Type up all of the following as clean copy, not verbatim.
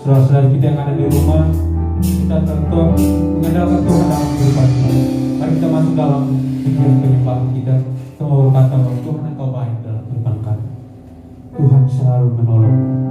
Saudara-saudara kita yang ada di rumah, kita tentu mengandalkan Tuhan dalam kehidupan kita. Mari kita masuk dalam pikiran penyembahan kita. Kita mau berkata bahwa Tuhan Engkau baik dalam kehidupan kami. Tuhan selalu menolongku.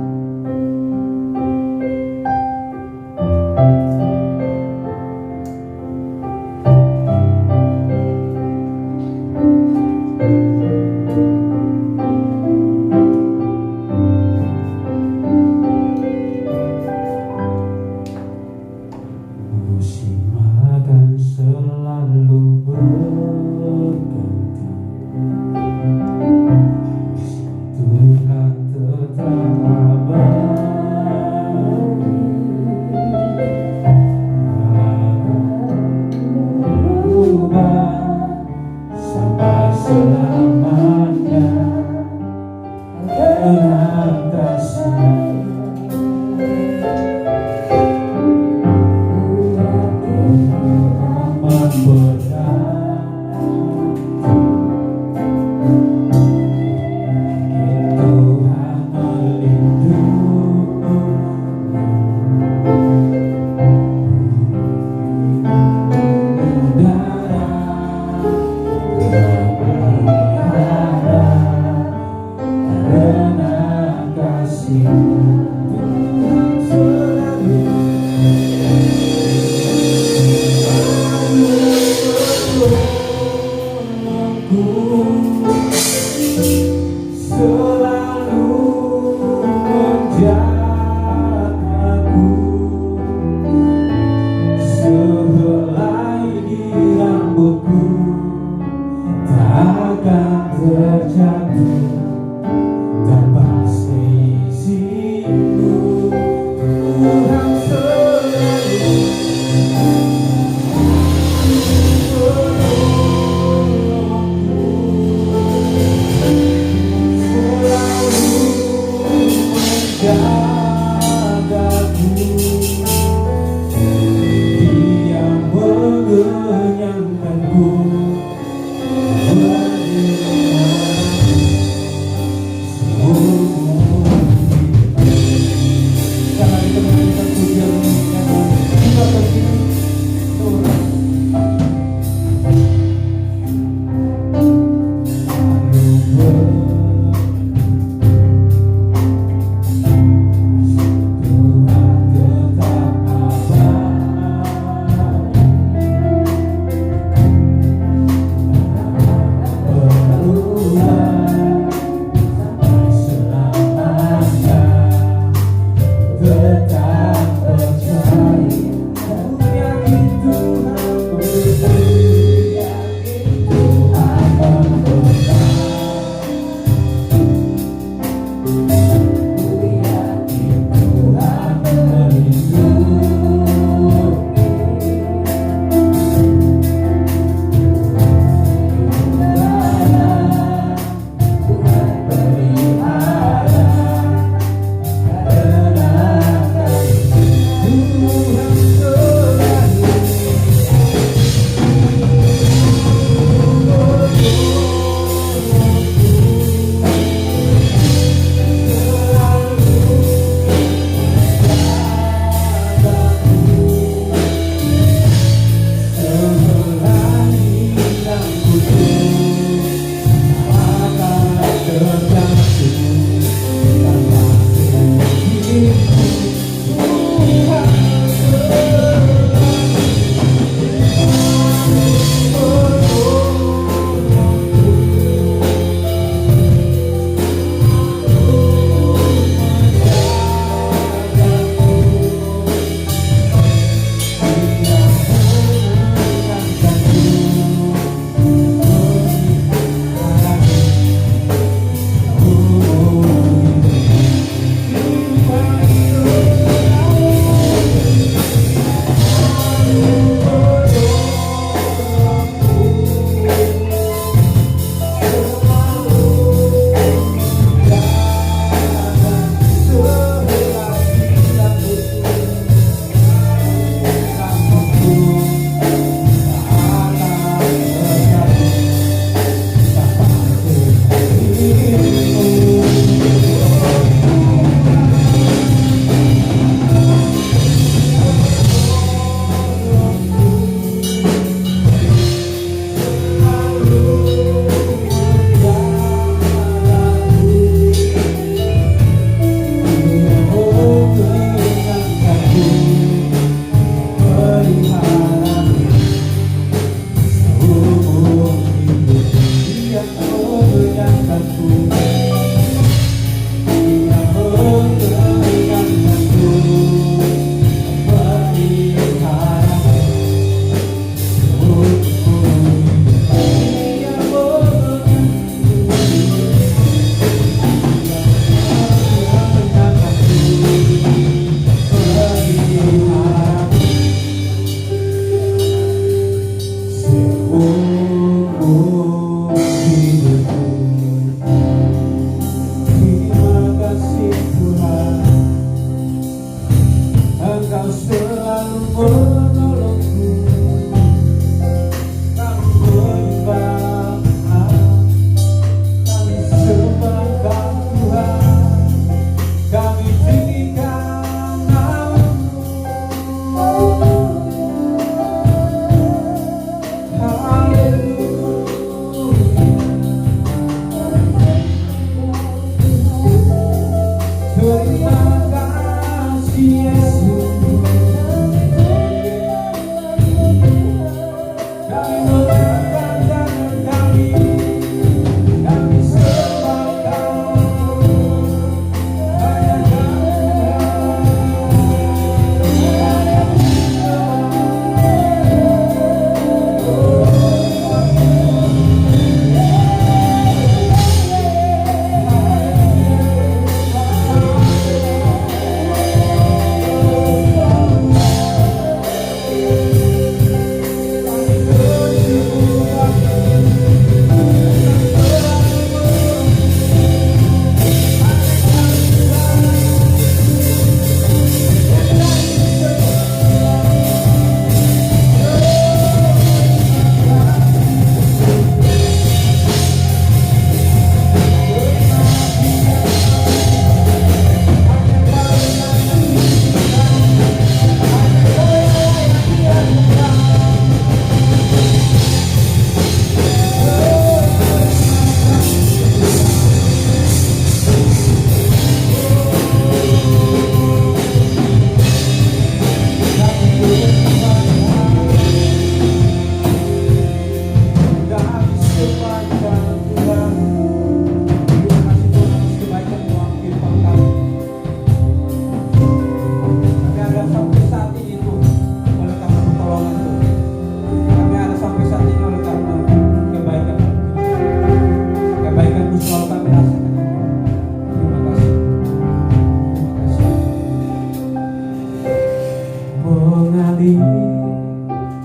mengalir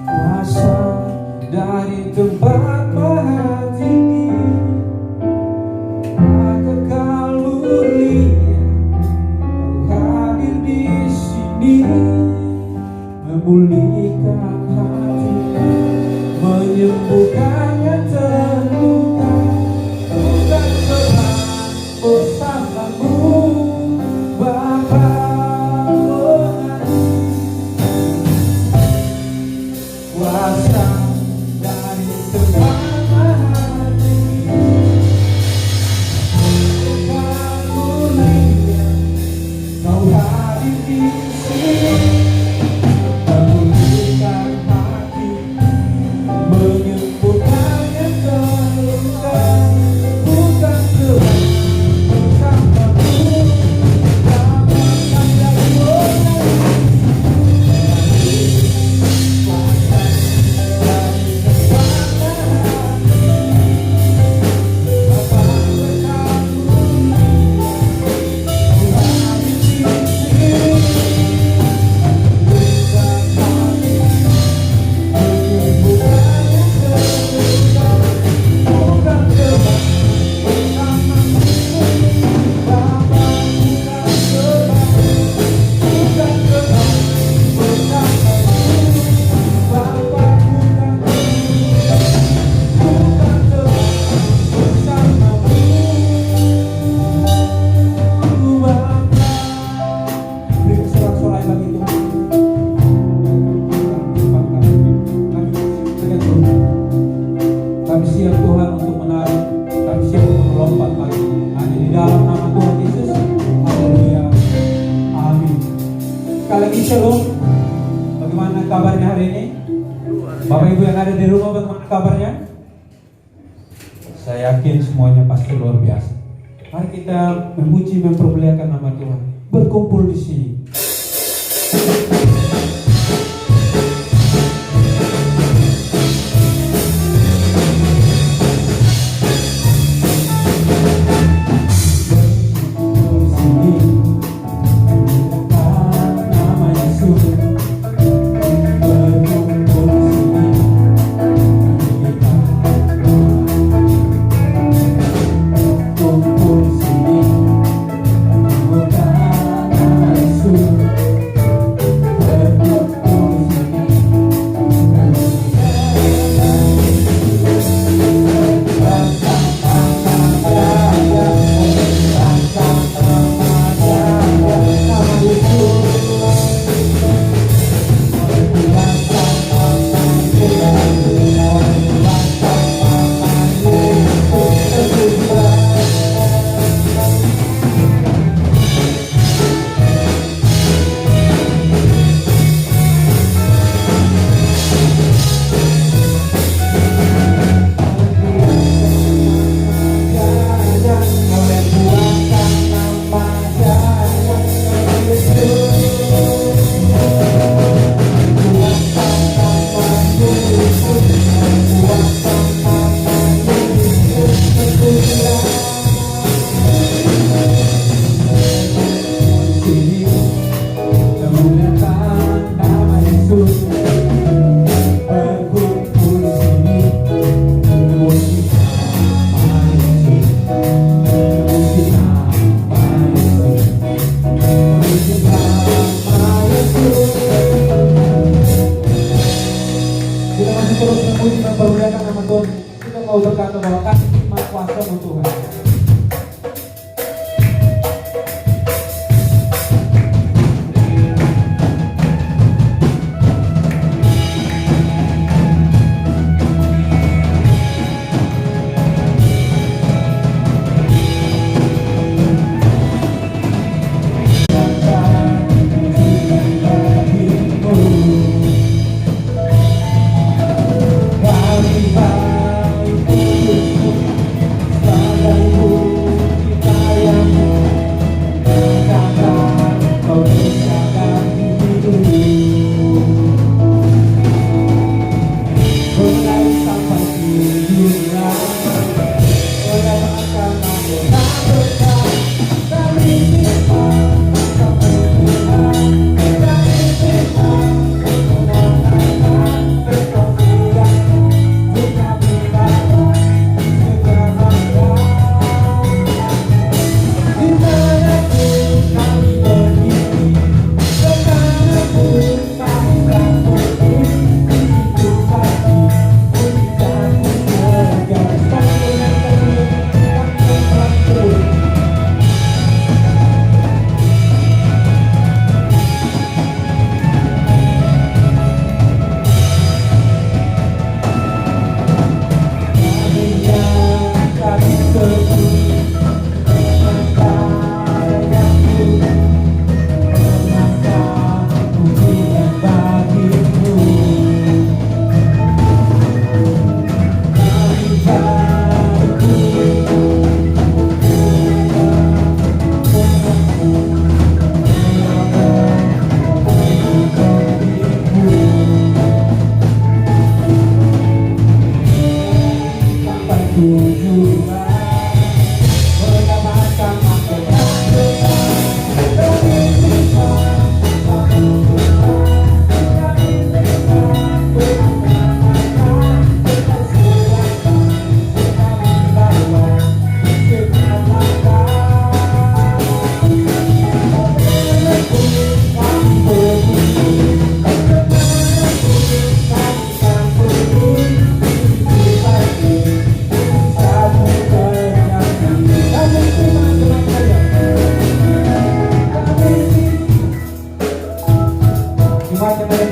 kuasa dari tempat maha tinggi, maka kalau lihat kau hadir di sini, memulihkan hati, menyembuhkannya terluka. Bukan Tuhan bersamamu, Bapa mengalir kuasa dari tempat maha tinggi, kamu lihat kau hadir di sini, memulihkan hati, menyembuhkannya terluka. Bukan Tuhan bersamamu, Bapa kami siap Tuhan untuk menarik, kami siap untuk melompat lagi hanya di dalam nama Tuhan Yesus. Haleluya, amin. Sekali lagi shalom. Bagaimana kabarnya hari ini? Bapak Ibu yang ada di rumah, bagaimana kabarnya? Saya yakin semuanya pasti luar biasa. Mari kita memuji, mempermuliakan nama Tuhan, berkumpul di sini. Kita mau berkata bahwa kasih hikmat kuasa Tuhan. Bye.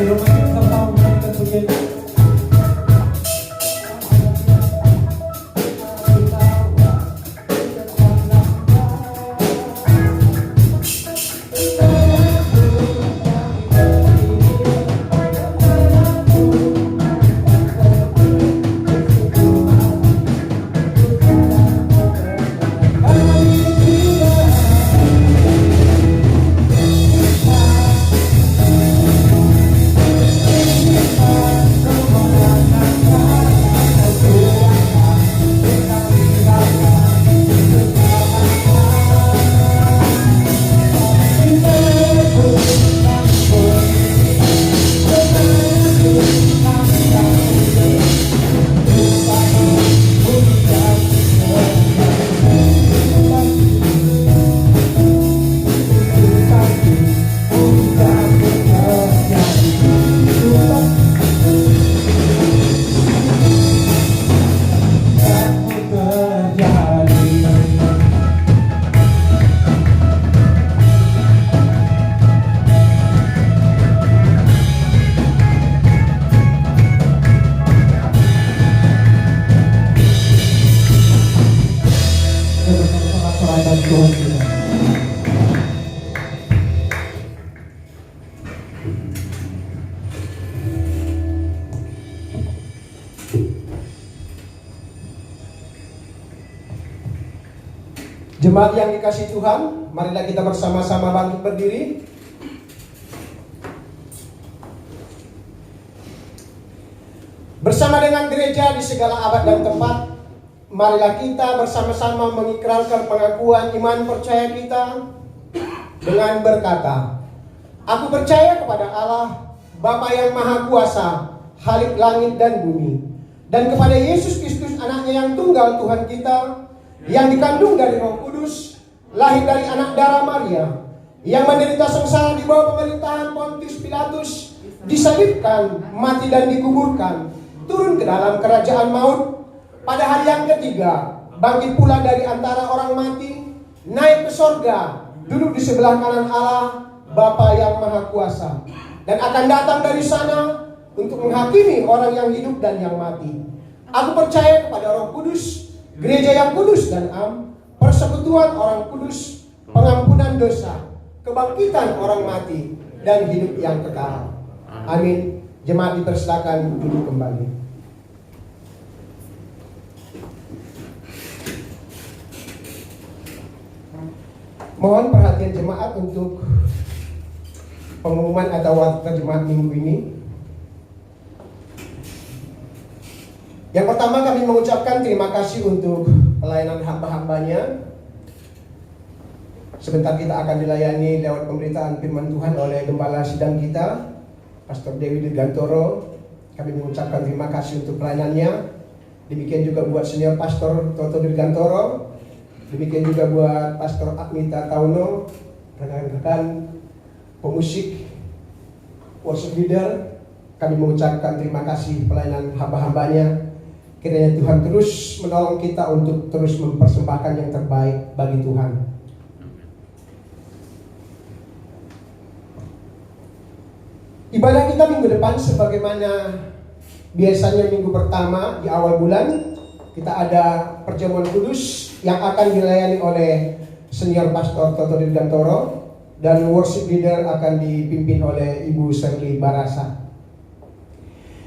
rumah kita sama-sama menyanyikan pujian. Tuhan kita. Jemaat yang dikasihi Tuhan, marilah kita bersama-sama bangkit berdiri. Bersama dengan gereja di segala abad dan tempat, marilah kita bersama-sama mengikrarkan pengakuan iman percaya kita dengan berkata, aku percaya kepada Allah, Bapa yang Maha Kuasa, Khalik langit dan bumi, dan kepada Yesus Kristus anaknya yang tunggal Tuhan kita, yang dikandung dari Roh Kudus, lahir dari anak darah Maria, yang menderita sengsara di bawah pemerintahan Pontius Pilatus, disalibkan, mati dan dikuburkan, turun ke dalam kerajaan maut, pada hari yang ketiga bangkit pula dari antara orang mati, naik ke sorga, duduk di sebelah kanan Allah Bapa yang Maha Kuasa, dan akan datang dari sana untuk menghakimi orang yang hidup dan yang mati. Aku percaya kepada Roh Kudus, gereja yang kudus dan am, persekutuan orang kudus, pengampunan dosa, kebangkitan orang mati, dan hidup yang kekal. Amin. Jemaat dipersilakan duduk kembali. Mohon perhatian jemaat untuk pengumuman atau waktu jemaat minggu ini. Yang pertama, kami mengucapkan terima kasih untuk pelayanan hamba-hambanya. Sebentar kita akan dilayani lewat pemberitaan firman Tuhan oleh Gembala Sidang kita, Pastor Dewi Dirgantoro. Kami mengucapkan terima kasih untuk pelayanannya. Demikian juga buat senior Pastor Toto Dirgantoro. Demikian juga buat Pastor Agmita Tauno, rekan-rekan pemusik, worship leader. Kami mengucapkan terima kasih pelayanan hamba-hambanya. Kiranya Tuhan terus menolong kita untuk terus mempersembahkan yang terbaik bagi Tuhan. Ibadah kita minggu depan sebagaimana biasanya minggu pertama di awal bulan, kita ada perjamuan kudus yang akan dilayani oleh senior Pastor Toto Dirgantoro, dan worship leader akan dipimpin oleh Ibu Serli Barasa.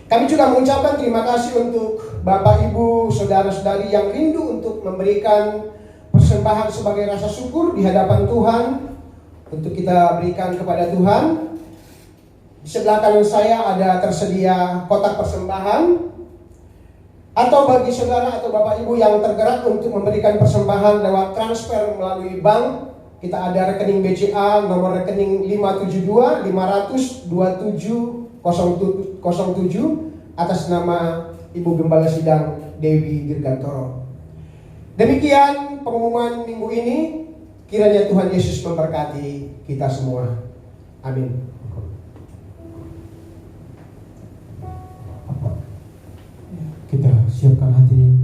Kami juga mengucapkan terima kasih untuk Bapak Ibu, saudara-saudari yang rindu untuk memberikan persembahan sebagai rasa syukur di hadapan Tuhan, untuk kita berikan kepada Tuhan. Di sebelah kanan saya ada tersedia kotak persembahan. Atau bagi saudara atau Bapak Ibu yang tergerak untuk memberikan persembahan lewat transfer melalui bank, kita ada rekening BCA nomor rekening 572 500 2707 atas nama Ibu Gembala Sidang Dewi Dirgantoro. Demikian pengumuman minggu ini. Kiranya Tuhan Yesus memberkati kita semua. Amin. Kita siapkan hati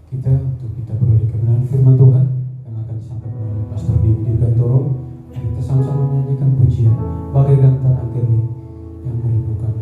kita untuk kita beroleh kebenaran firman Tuhan yang akan disampaikan oleh Pastor Dewi Dirgantoro. Kita sama-sama menyanyikan pujian bagaikan tanah kering yang merindukan.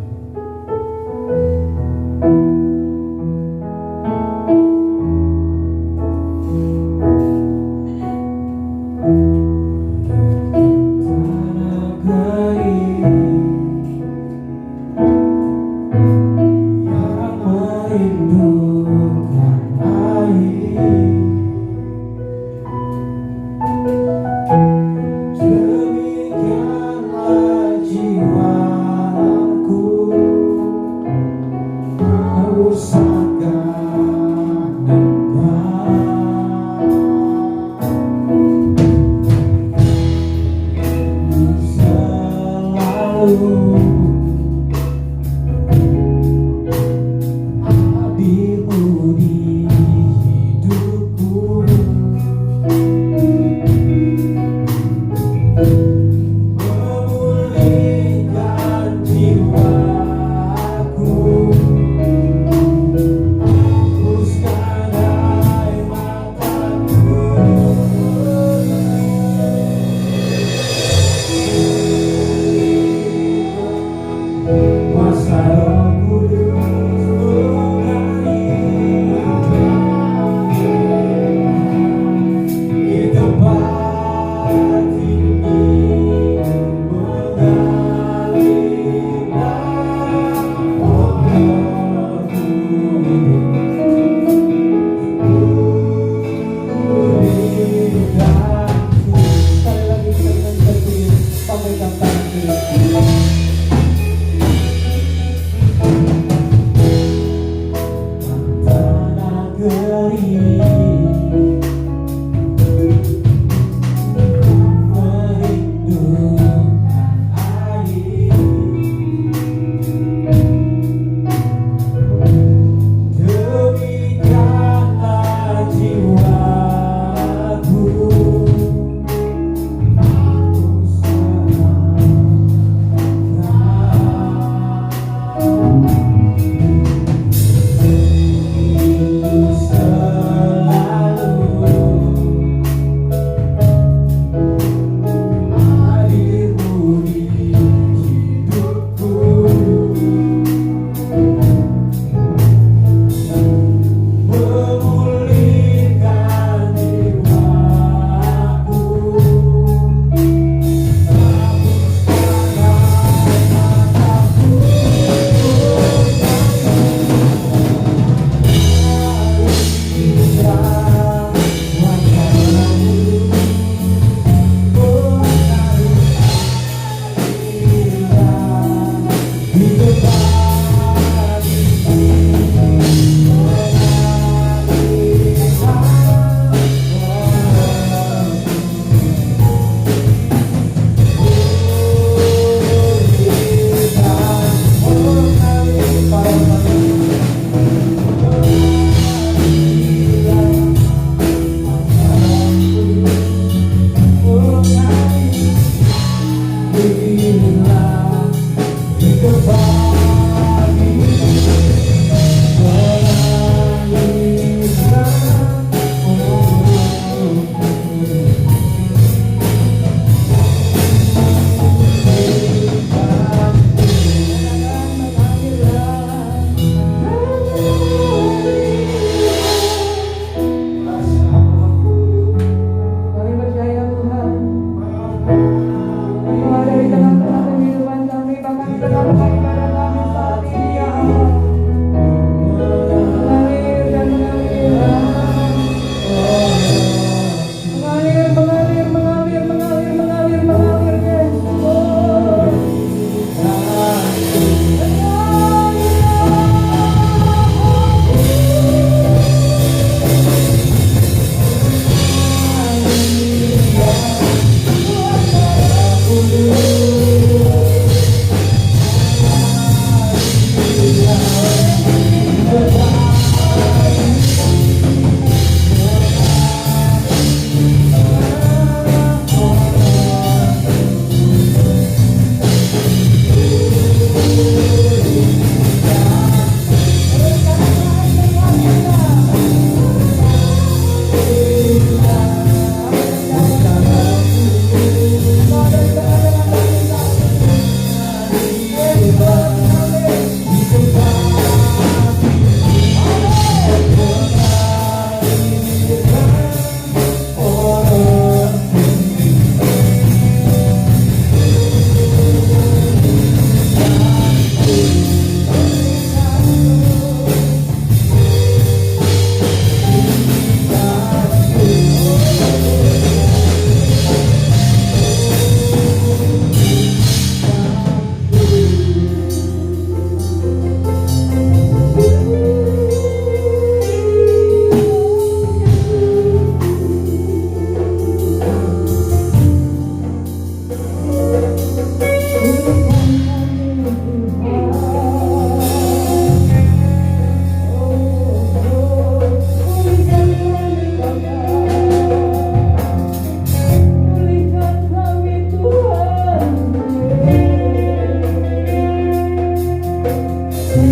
Bagaimana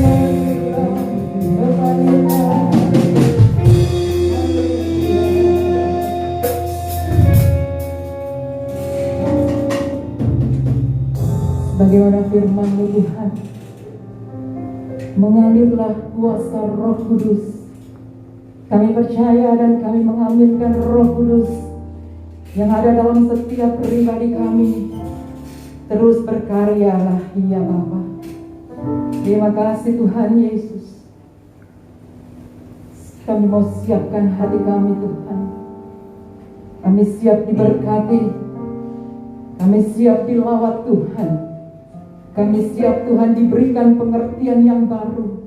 firman-Mu Tuhan, mengalirlah kuasa Roh Kudus. Kami percaya dan kami mengaminkan Roh Kudus yang ada dalam setiap pribadi kami. Terus berkaryalah ya Bapa. Terima kasih Tuhan Yesus. Kami mau siapkan hati kami Tuhan. Kami siap diberkati. Kami siap dilawat Tuhan. Kami siap Tuhan diberikan pengertian yang baru.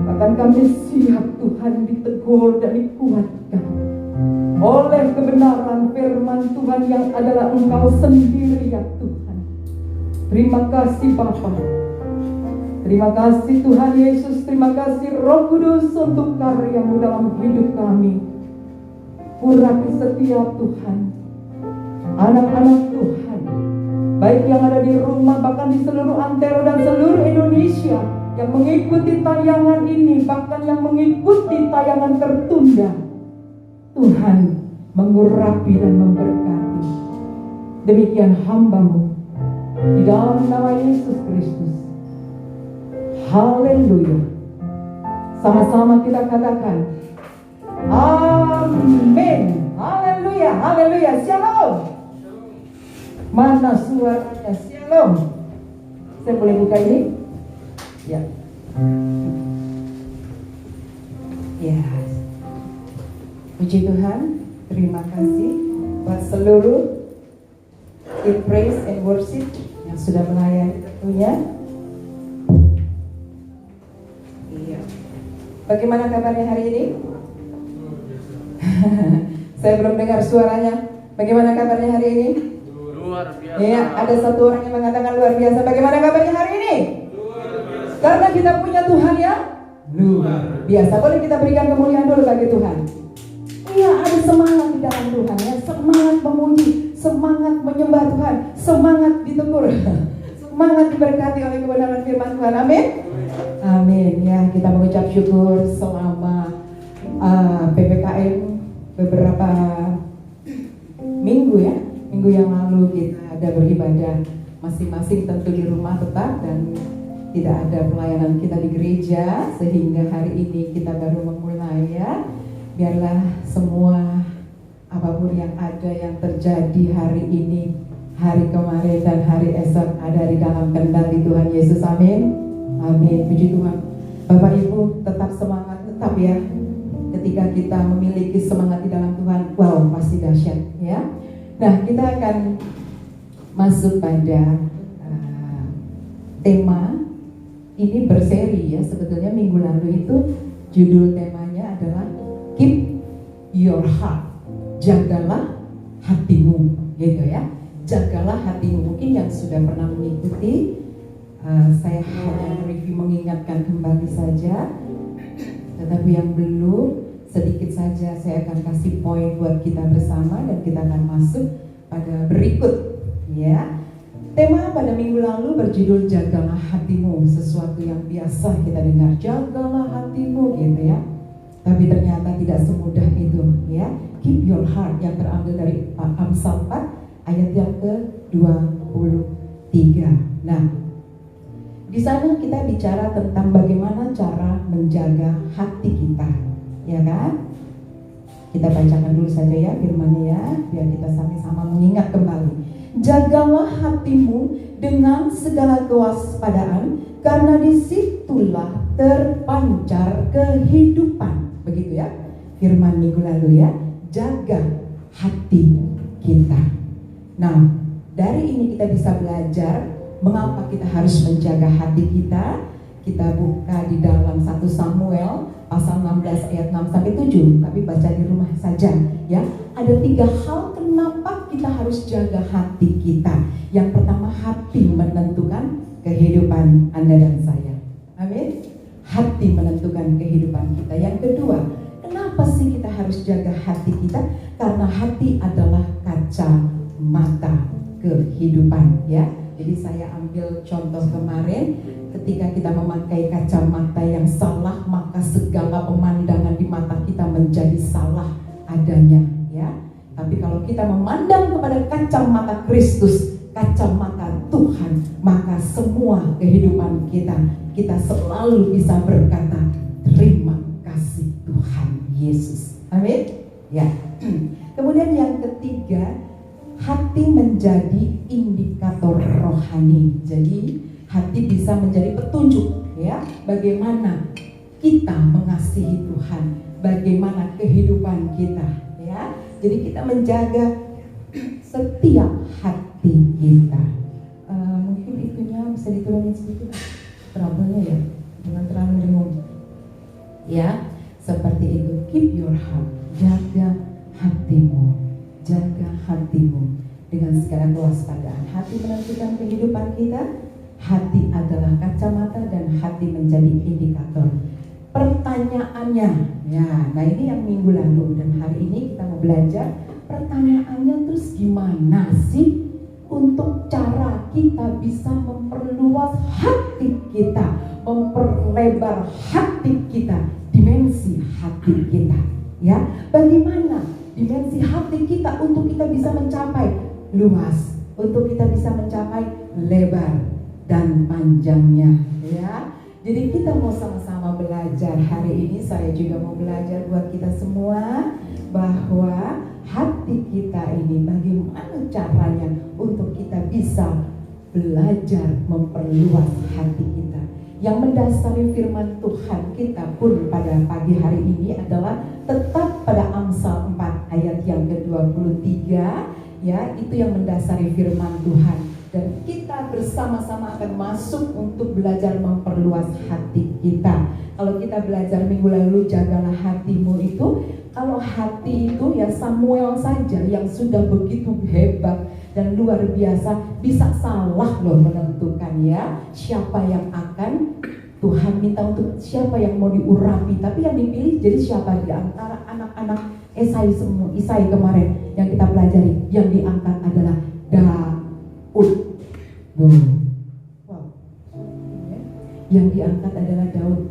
Bahkan kami siap Tuhan ditegur dan dikuatkan oleh kebenaran firman Tuhan yang adalah Engkau sendiri ya Tuhan. Terima kasih Bapa. Terima kasih Tuhan Yesus. Terima kasih Roh Kudus untuk karya-Mu dalam hidup kami. Urapi setiap Tuhan anak-anak Tuhan, baik yang ada di rumah, bahkan di seluruh antero dan seluruh Indonesia yang mengikuti tayangan ini, bahkan yang mengikuti tayangan tertunda. Tuhan mengurapi dan memberkati. Demikian hamba-Mu di dalam nama Yesus Kristus. Haleluya. Sama-sama kita katakan amin. Haleluya. Haleluya. Shalom. Mana suaranya? Shalom. Saya boleh buka ini? Ya. Ya. Puji Tuhan. Terima kasih buat seluruh tim praise and worship yang sudah melayani tentunya. Iya. Bagaimana kabarnya hari ini? Saya belum dengar suaranya. Bagaimana kabarnya hari ini? Luar biasa. Ya, ada satu orang yang mengatakan luar biasa. Bagaimana kabarnya hari ini? Luar biasa. Karena kita punya Tuhan ya luar biasa. Boleh kita berikan kemuliaan dulu bagi Tuhan. Iya, ada semangat di dalam Tuhan ya. Semangat memuji, semangat menyembah Tuhan, semangat ditegur, semangat diberkati oleh kebenaran firman Tuhan. Amin. Amin. Ya, kita mengucap syukur selama PPKM beberapa minggu ya. Minggu yang lalu kita ada beribadah masing-masing tentu di rumah tetap dan tidak ada pelayanan kita di gereja, sehingga hari ini kita baru memulai ya. Biarlah semua apapun yang ada yang terjadi hari ini, hari kemarin dan hari esok ada di dalam kendali Tuhan Yesus. Amin. Amin. Puji Tuhan. Bapak Ibu tetap semangat, tetap ya. Ketika kita memiliki semangat di dalam Tuhan, wow, pasti dahsyat ya. Nah, kita akan masuk pada tema ini berseri ya. Sebetulnya minggu lalu itu judul temanya adalah Keep Your Heart, jagalah hatimu, gitu ya. Jagalah hatimu. Mungkin yang sudah pernah mengikuti, saya hanya mereview, mengingatkan kembali saja. Tetapi yang belum, sedikit saja saya akan kasih poin buat kita bersama dan kita akan masuk pada berikut ya. Tema pada minggu lalu berjudul jagalah hatimu, sesuatu yang biasa kita dengar, jagalah hatimu gitu ya. Tapi ternyata tidak semudah itu ya. Keep your heart yang terambil dari Amsal 4 ayat yang ke-23. Nah, di sana kita bicara tentang bagaimana cara menjaga hati kita. Ya kan? Kita bacakan dulu saja ya firman-Nya ya, biar kita sama-sama mengingat kembali. Jagalah hatimu dengan segala kewaspadaan, karena disitulah terpancar kehidupan. Begitu ya, firman minggu lalu ya. Jaga hati kita. Nah, dari ini kita bisa belajar mengapa kita harus menjaga hati kita. Kita buka di dalam 1 Samuel pasal 16 ayat 6 sampai 7, tapi baca di rumah saja ya. Ada 3 hal kenapa kita harus jaga hati kita. Yang pertama, hati menentukan kehidupan Anda dan saya. Amin. Hati menentukan kehidupan kita. Yang kedua, kenapa sih kita harus jaga hati kita? Karena hati adalah kaca mata kehidupan ya. Jadi saya ambil contoh kemarin, ketika kita memakai kacamata yang salah, maka segala pemandangan di mata kita menjadi salah adanya, ya. Tapi kalau kita memandang kepada kacamata Kristus, kacamata Tuhan, maka semua kehidupan kita selalu bisa berkata, terima kasih Tuhan Yesus. Amin. Ya. Kemudian yang ketiga, hati menjadi indikator rohani. Jadi hati bisa menjadi petunjuk, ya, bagaimana kita mengasihi Tuhan, bagaimana kehidupan kita, ya. Jadi kita menjaga setiap hati kita. Mungkin itunya bisa diturunin sedikit, trouble-nya ya, jangan terlalu dengung. Ya, seperti itu. Keep your heart, jaga hatimu, jaga hatimu dengan segala kewaspadaan. Hati menentukan kehidupan kita. Hati adalah kacamata dan hati menjadi indikator. Pertanyaannya, ya, nah ini yang minggu lalu dan hari ini kita mau belajar. Pertanyaannya terus gimana sih untuk cara kita bisa memperluas hati kita, memperlebar hati kita, dimensi hati kita, ya? Bagaimana dimensi hati kita untuk kita bisa mencapai luas, untuk kita bisa mencapai lebar dan panjangnya, ya? Jadi kita mau sama-sama belajar hari ini. Saya juga mau belajar buat kita semua bahwa hati kita ini bagaimana caranya untuk kita bisa belajar memperluas hati kita. Yang mendasari firman Tuhan kita pun pada pagi hari ini adalah tetap pada Amsal 4 ayat yang ke-23, ya, itu yang mendasari firman Tuhan. Dan kita bersama-sama akan masuk untuk belajar memperluas hati kita. Kalau kita belajar minggu lalu, jagalah hatimu itu. Kalau hati itu ya Samuel saja yang sudah begitu hebat dan luar biasa, bisa salah loh menentukan, ya, siapa yang akan Tuhan minta untuk siapa yang mau diurapi. Tapi yang dipilih jadi siapa di antara anak-anak Isai kemarin yang kita pelajari, yang diangkat adalah Daud. Wow. Yang diangkat adalah Daud.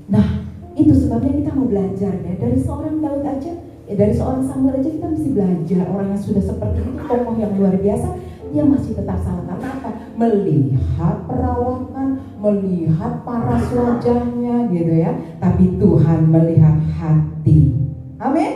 Nah, itu sebabnya kita mau belajar, ya, dari seorang Daud aja, ya, dari seorang Samuel aja kita mesti belajar. Orang yang sudah seperti itu, tokoh yang luar biasa, dia masih tetap salah. Karena apa? Melihat perawakan, melihat paras wajahnya, gitu ya. Tapi Tuhan melihat hati. Amin.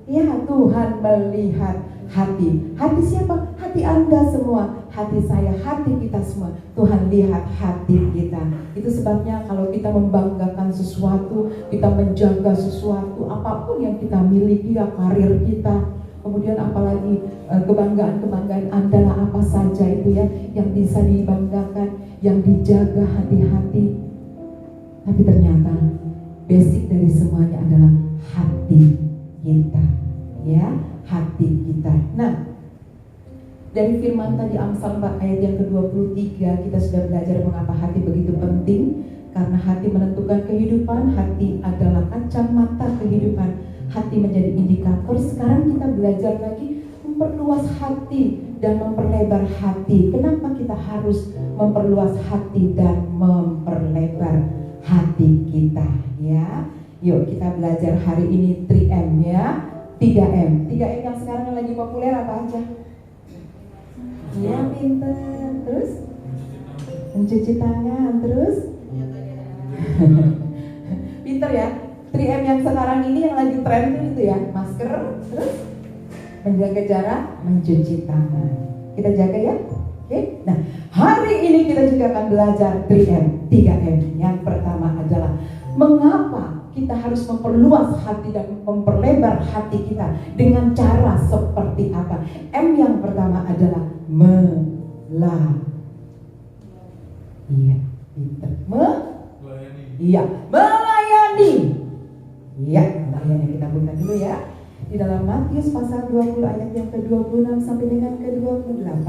Ya, Tuhan melihat hati. Hati siapa? Hati Anda semua, hati saya, hati kita semua. Tuhan lihat hati kita. Itu sebabnya kalau kita membanggakan sesuatu, kita menjaga sesuatu, apapun yang kita miliki, ya, karir kita, kemudian apalagi kebanggaan-kebanggaan adalah apa saja itu, ya, yang bisa dibanggakan, yang dijaga hati-hati. Tapi ternyata basic dari semuanya adalah hati kita, ya, hati kita. Nah, dari firman tadi Amsal 4 ayat yang ke-23 kita sudah belajar mengapa hati begitu penting. Karena hati menentukan kehidupan, hati adalah kacamata kehidupan, hati menjadi indikator. Sekarang kita belajar lagi memperluas hati dan memperlebar hati. Kenapa kita harus memperluas hati dan memperlebar hati kita, ya? Yuk kita belajar hari ini 3M, ya. 3M yang sekarang yang lagi populer apa aja? Ya, pinter. Terus mencuci tangan. Terus pinter, ya. 3M yang sekarang ini yang lagi tren itu, ya, masker, terus menjaga jarak, mencuci tangan. Kita jaga, ya. Oke. Nah, hari ini kita juga akan belajar 3M. Yang pertama adalah mengapa kita harus memperluas hati dan memperlebar hati kita, dengan cara seperti apa. M yang pertama adalah melayani. Kita buka dulu, ya. Di dalam Matius pasal 20 ayat yang ke-26 sampai dengan ke-28.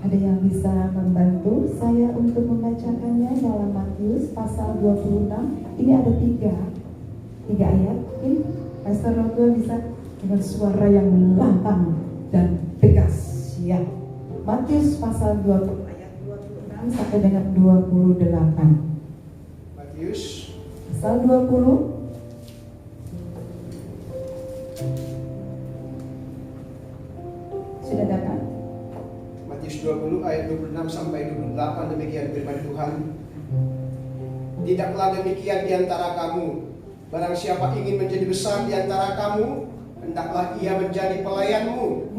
Ada yang bisa membantu saya untuk membacakannya? Dalam Matius pasal 26. Ini ada tiga ayat. Mungkin Pastor Rotua bisa dengan suara yang lantang dan tegas, ya. Matius pasal 20 ayat 26 sampai dengan 28. Matius Pasal 20 sudah dapat? Matius 20 ayat 26 sampai 28, demikian firman Tuhan. Tidaklah demikian di antara kamu. Barang siapa ingin menjadi besar di antara kamu, hendaklah ia menjadi pelayanmu.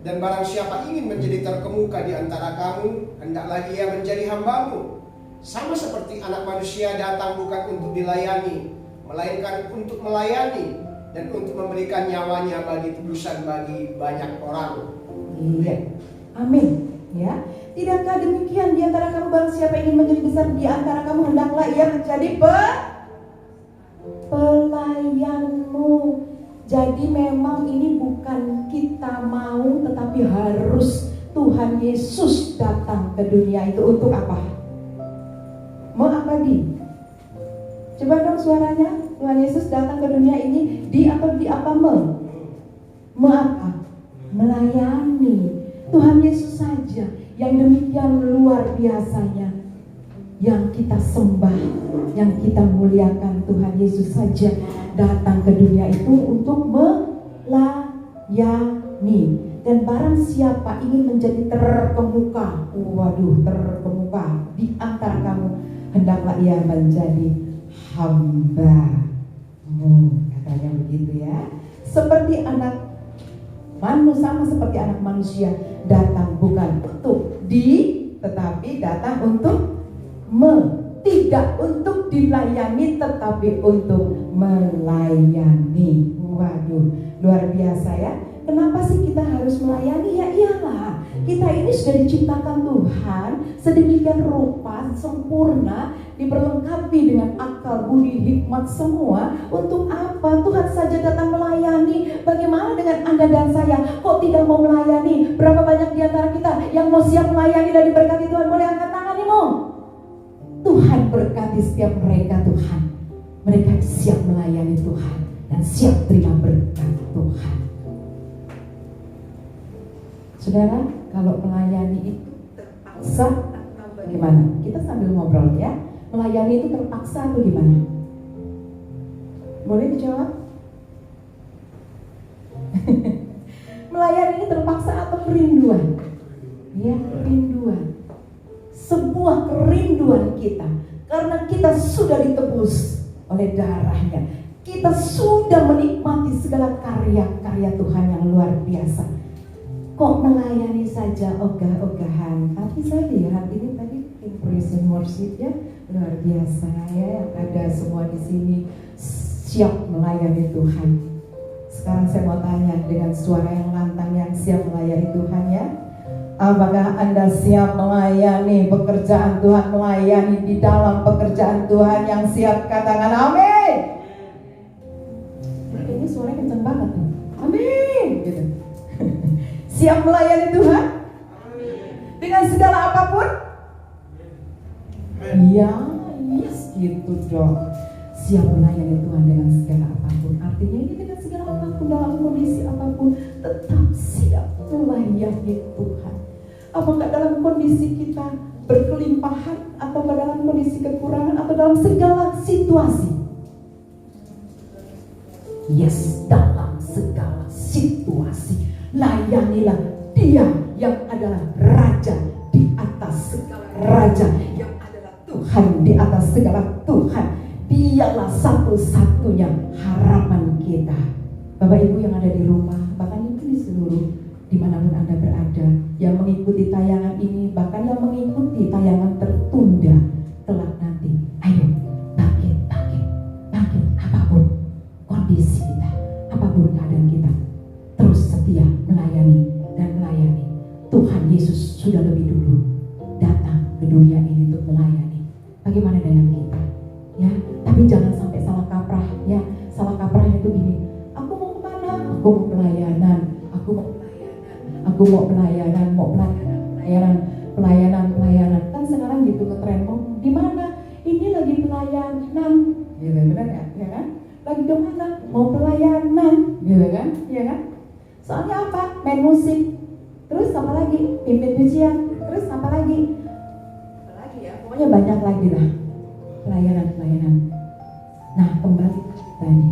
Dan barang siapa ingin menjadi terkemuka di antara kamu, hendaklah ia menjadi hambamu. Sama seperti anak manusia datang bukan untuk dilayani, melainkan untuk melayani dan untuk memberikan nyawanya bagi tebusan bagi banyak orang. Iya. Amin. Ya. Tidakkah demikian di antara kamu, barang siapa ingin menjadi besar di antara kamu, hendaklah ia menjadi pelayanmu. Jadi memang ini bukan kita mau, tetapi harus Tuhan Yesus datang ke dunia itu untuk apa? Mau apa di? Coba dong suaranya. Tuhan Yesus datang ke dunia ini di apa, di apa? Mau apa? Melayani. Tuhan Yesus saja yang demikian luar biasanya, yang kita sembah, yang kita muliakan. Tuhan Yesus saja datang ke dunia itu untuk melayani. Dan barang siapa ingin menjadi terkemuka, terkemuka di antara kamu, hendaklah ia menjadi hambamu, katanya begitu ya. Seperti anak manusia, sama seperti anak manusia datang bukan untuk tetapi datang untuk tidak untuk dilayani, tetapi untuk melayani. Waduh, luar biasa ya. Kenapa sih kita harus melayani? Ya iyalah, kita ini sudah diciptakan Tuhan sedemikian rupa, sempurna, diperlengkapi dengan akal, budi, hikmat semua. Untuk apa? Tuhan saja datang melayani. Bagaimana dengan Anda dan saya? Kok tidak mau melayani? Berapa banyak di antara kita yang mau siap melayani dan diberkati Tuhan? Boleh angkat tangan nih, mau? Tuhan berkati setiap mereka, Tuhan. Mereka siap melayani Tuhan dan siap terima berkat Tuhan. Saudara, kalau melayani itu terpaksa atau bagaimana? Kita sambil ngobrol ya. Melayani itu terpaksa atau gimana? Boleh dijawab? Melayani ini terpaksa atau kerinduan? Ya, kerinduan. Sebuah kerinduan kita, karena kita sudah ditebus oleh darahnya. Kita sudah menikmati segala karya-karya Tuhan yang luar biasa. Kok melayani saja ogah-ogahan? Tapi saya lihat ini tadi praise and worship ya, luar biasa ya. Ada semua di sini siap melayani Tuhan. Sekarang saya mau tanya dengan suara yang lantang, yang siap melayani Tuhan ya. Apakah Anda siap melayani pekerjaan Tuhan, melayani di dalam pekerjaan Tuhan yang siap? Katakan amin. Ini suaranya kenceng banget tuh. Amin gitu. Siap melayani Tuhan dengan segala apapun. Ya, yes gitu dong. Siap melayani Tuhan dengan segala apapun. Artinya ini dengan segala apapun, dalam kondisi apapun, tetap siap melayani Tuhan. Apakah dalam kondisi kita berkelimpahan, atau dalam kondisi kekurangan, atau dalam segala situasi? Yes, dalam segala situasi. Layanilah Dia yang adalah Raja di atas segala raja, yang adalah Tuhan di atas segala Tuhan. Dialah satu-satunya harapan kita. Bapak Ibu yang ada di rumah, bahkan mungkin di seluruh dimanapun Anda berada, yang mengikuti tayangan ini, bahkan yang mengikuti tayangan tertunda kelak nanti, ayo bangkit, apapun kondisi kita, apapun keadaan kita, terus setia melayani dan melayani. Tuhan Yesus sudah lebih dulu datang ke dunia ini untuk melayani. Bagaimana dengan kita? Ya, tapi jangan sampai salah kaprah ya. Salah kaprahnya itu gini, aku mau kemana? Aku mau pelayanan, pelayanan. Kan sekarang gitu ngetren, mau di mana? Ini lagi pelayanan, gitu, benar nggak? Ya kan? Lagi di mana? Mau pelayanan, gitu kan? Ya kan? Soalnya apa? Main musik, terus apa lagi? Pimpin pujian, terus apa lagi? Apa lagi ya? Pokoknya banyak lagi lah pelayanan. Nah, kembali tadi,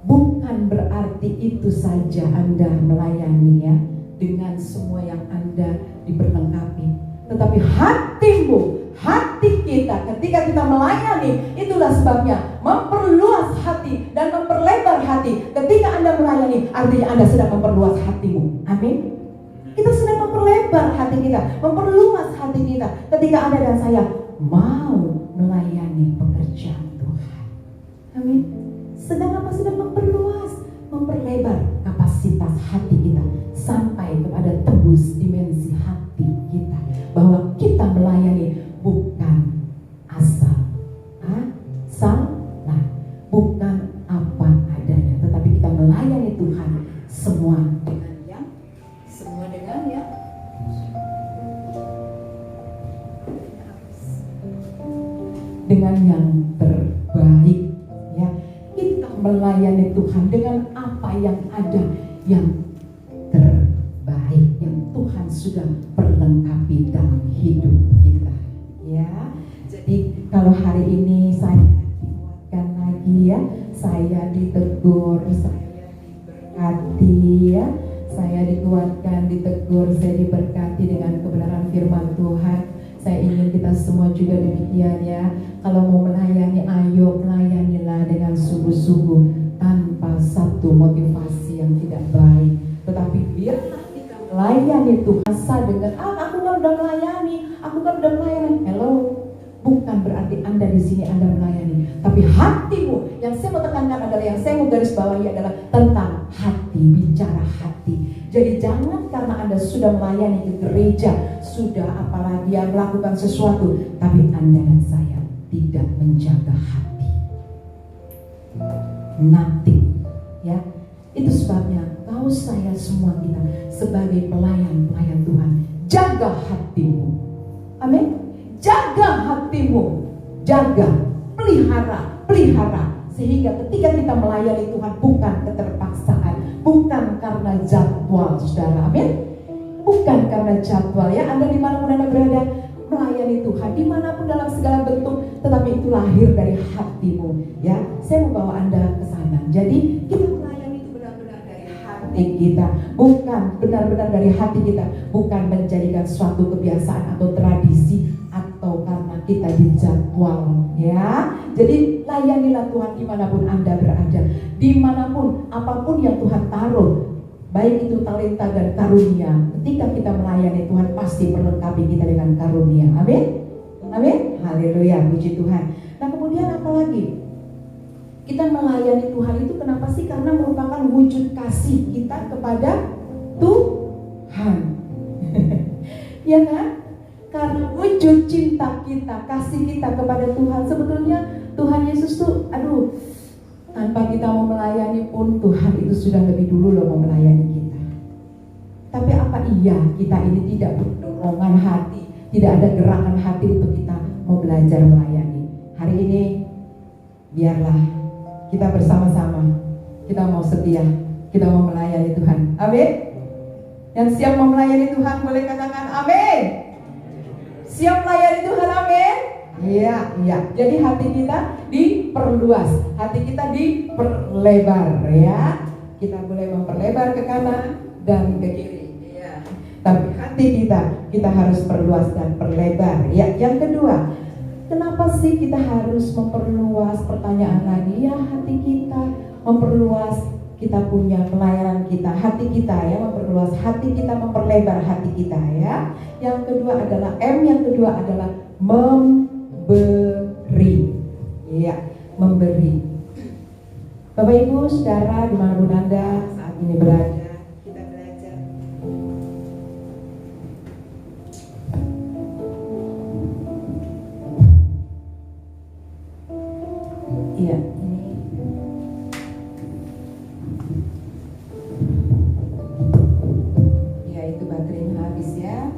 bukan berarti itu saja Anda melayani ya, dengan semua yang Anda diperlengkapi, tetapi hatimu, hati kita ketika kita melayani, itulah sebabnya memperluas hati dan memperlebar hati. Ketika Anda melayani, artinya Anda sedang memperluas hatimu. Amin. Kita sedang memperlebar hati kita, memperluas hati kita ketika Anda dan saya mau melayani pekerjaan Tuhan. Amin. Sedang apa? Sedang memperluas, memperlebar kapasitas hati kita sampai kepada tembus dimensi hati kita, bahwa kita melayani bukan salah, bukan apa adanya, tetapi kita melayani Tuhan semua dengan yang dengan yang terbaik ya. Kita melayani Tuhan dengan apa yang ada, yang terbaik, yang Tuhan sudah perlengkapi dalam hidup kita ya. Jadi kalau hari ini saya dikuatkan lagi ya, saya ditegur, saya diberkati ya, saya dikuatkan, ditegur, saya diberkati dengan kebenaran firman Tuhan. Saya ingin kita semua juga demikian ya. Kalau mau melayani, ayo melayanilah dengan sungguh-sungguh, tanpa satu motivasi yang tidak baik. Tetapi biarlah kita melayani Tuhan dengan aku kan udah melayani, Hello, bukan berarti Anda di sini Anda melayani, tapi hatimu. Yang saya mau tekankan adalah, yang saya mau garis bawahi adalah tentang hati, bicara hati. Jadi jangan karena Anda sudah melayani ke gereja, sudah apalagi yang melakukan sesuatu, tapi Anda dan saya tidak menjaga hati. Nothing, ya. Itu sebabnya kau saya semua kita sebagai pelayan-pelayan Tuhan, jaga hatimu. Amin. Jaga hatimu, jaga, pelihara, sehingga ketika kita melayani Tuhan bukan keterpaksaan, bukan karena jadwal, saudara, amin. Bukan karena jadwal ya, Anda dimanapun Anda berada melayani Tuhan, dimanapun dalam segala bentuk, tetapi itu lahir dari hatimu ya. Saya mau bawa Anda ke sana. Jadi kita melayani itu benar-benar dari hati kita, bukan benar-benar dari hati kita, bukan menjadikan suatu kebiasaan atau tradisi atau karena kita dijadwal ya. Jadi layanilah Tuhan dimanapun Anda berada, dimanapun apapun yang Tuhan taruh, baik itu talenta dan karunia. Ketika kita melayani Tuhan pasti melengkapi kita dengan karunia. Amin. Amin. Haleluya, puji Tuhan. Nah kemudian apa lagi? Kita melayani Tuhan itu kenapa sih? Karena merupakan wujud kasih kita kepada Tuhan. Ya kan? Karena wujud cinta kita, kasih kita kepada Tuhan. Sebetulnya Tuhan Yesus tuh, tanpa kita mau melayani pun Tuhan itu sudah lebih dulu loh mau melayani kita. Tapi apa iya kita ini tidak berdorongan hati, tidak ada gerakan hati untuk kita mau belajar melayani? Hari ini biarlah kita bersama-sama, kita mau setia, kita mau melayani Tuhan. Amin. Yang siap mau melayani Tuhan boleh katakan amin. Siap melayani Tuhan, amin. Iya. Jadi hati kita diperluas, hati kita diperlebar ya. Kita boleh memperlebar ke kanan dan ke kiri. Iya. Tapi hati kita harus perluas dan perlebar. Ya. Yang kedua, kenapa sih kita harus memperluas? Pertanyaan lagi ya, hati kita memperluas, kita punya pelayanan kita, hati kita ya, memperluas hati kita, memperlebar hati kita ya. Yang kedua adalah yang kedua adalah memberi. Iya, memberi. Bapak Ibu, saudara dimanapun Anda saat ini berada, kita belajar. Iya, ini. Ya, itu baterainya habis ya.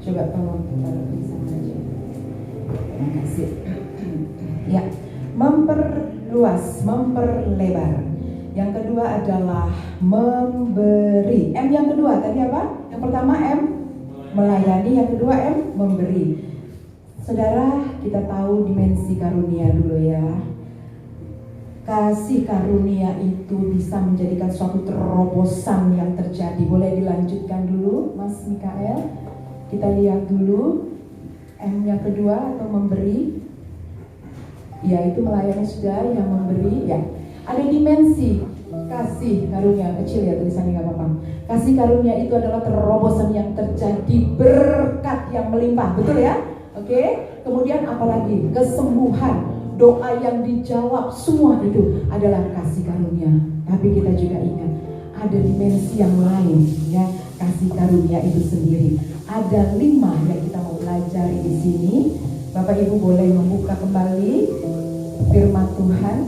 Coba tolong taruh di sana aja. Terima kasih. Ya, memperluas, memperlebar. Yang kedua adalah memberi. M yang kedua tadi apa? Yang pertama M melayani, yang kedua M memberi. Saudara, kita tahu dimensi karunia dulu ya. Kasih karunia itu bisa menjadikan suatu terobosan yang terjadi. Boleh dilanjutkan dulu, Mas Mikael? Kita lihat dulu M yang kedua atau memberi. Ya, itu melayani sudah, yang memberi ya. Ada dimensi kasih karunia, kecil ya tulisannya nggak apa-apa. Kasih karunia itu adalah terobosan yang terjadi, berkat yang melimpah, betul ya? Oke. Kemudian apalagi kesembuhan, doa yang dijawab, semua itu adalah kasih karunia. Tapi kita juga ingat ada dimensi yang lain ya, kasih karunia itu sendiri. Ada 5 yang kita mau pelajari di sini. Bapak Ibu boleh membuka kembali firman Tuhan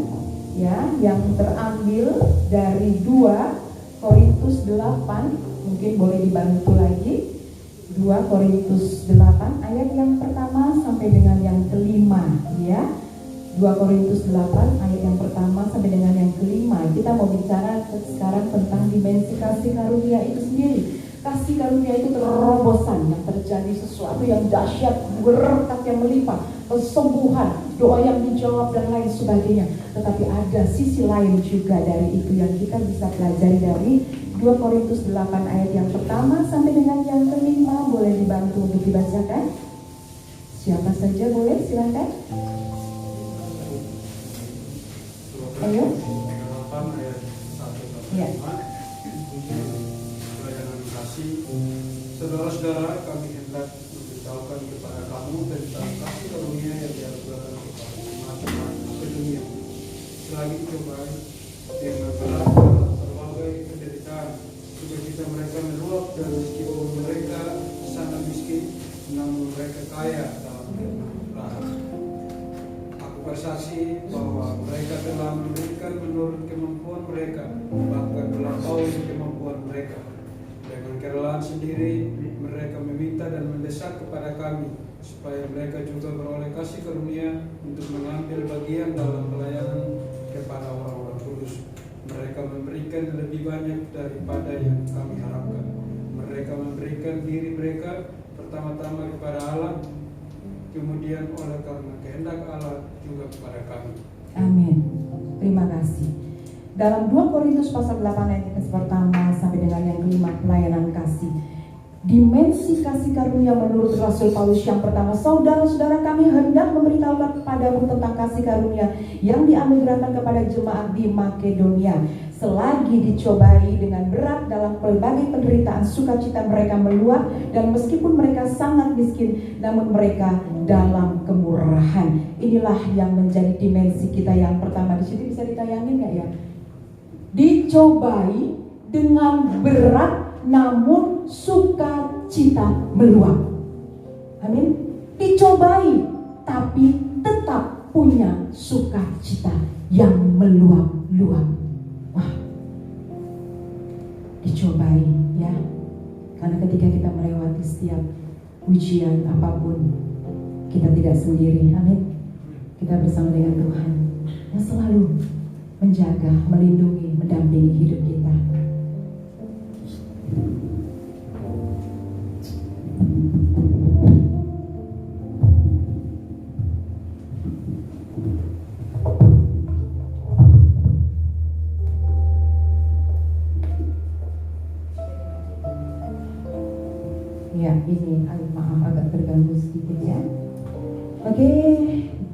ya, yang terambil dari 2 Korintus 8. Mungkin boleh dibantu lagi. 2 Korintus 8 ayat yang pertama sampai dengan yang kelima ya. 2 Korintus 8 ayat yang pertama sampai dengan yang kelima. Kita mau bicara sekarang tentang dimensi kasih karunia itu sendiri. Kasih karunia itu terobosan yang terjadi, sesuatu yang dahsyat, berkat yang melimpah, kesembuhan, doa yang dijawab dan lain sebagainya. Tetapi ada sisi lain juga dari itu yang kita bisa pelajari dari 2 Korintus 8 ayat yang pertama sampai dengan yang kelima. Boleh dibantu untuk dibacakan? Siapa saja boleh, silakan. Ayo. Ya. Pelayanan kasih, saudara-saudara, kami hendak memberitahukan kepada kamu tentang kasih karunia yang dianugerahkan kepada umat-umat sedunia. Selagi dicobai dengan berat dalam berbagai penderitaan, sukacita mereka meluap, dan meskipun mereka sangat miskin, namun mereka kaya dalam kemurahan. Aku bersaksi bahwa mereka telah memberikan menurut kemampuan mereka, bahkan melampaui kemampuan mereka. Dengan kerelaan sendiri, mereka meminta dan mendesak kepada kami supaya mereka juga beroleh kasih karunia untuk mengambil bagian dalam pelayanan kepada orang-orang kudus. Mereka memberikan lebih banyak daripada yang kami harapkan. Mereka memberikan diri mereka pertama-tama kepada Allah, kemudian oleh karena kehendak Allah juga kepada kami. Amin. Terima kasih. Dalam 2 Korintus pasal 8 ayat yang pertama sampai dengan yang kelima, pelayanan kasih. Dimensi kasih karunia menurut Rasul Paulus yang pertama, saudara-saudara, kami hendak memberitahukan kepadamu tentang kasih karunia yang dianugerahkan kepada jemaat di Makedonia. Selagi dicobai dengan berat dalam pelbagai penderitaan, sukacita mereka meluap, dan meskipun mereka sangat miskin, namun mereka dalam kemurahan. Inilah yang menjadi dimensi kita yang pertama. Di situ bisa ditayangin nggak ya? Dicobai dengan berat, namun sukacita meluap. Amin. Dicobai, tapi tetap punya sukacita yang meluap-luap. Wah, dicobai ya. Karena ketika kita melewati setiap ujian apapun, kita tidak sendiri. Amin. Kita bersama dengan Tuhan yang selalu menjaga, melindungi, mendampingi hidup kita. Ya, ini maaf agak terganggu sedikit ya. Oke,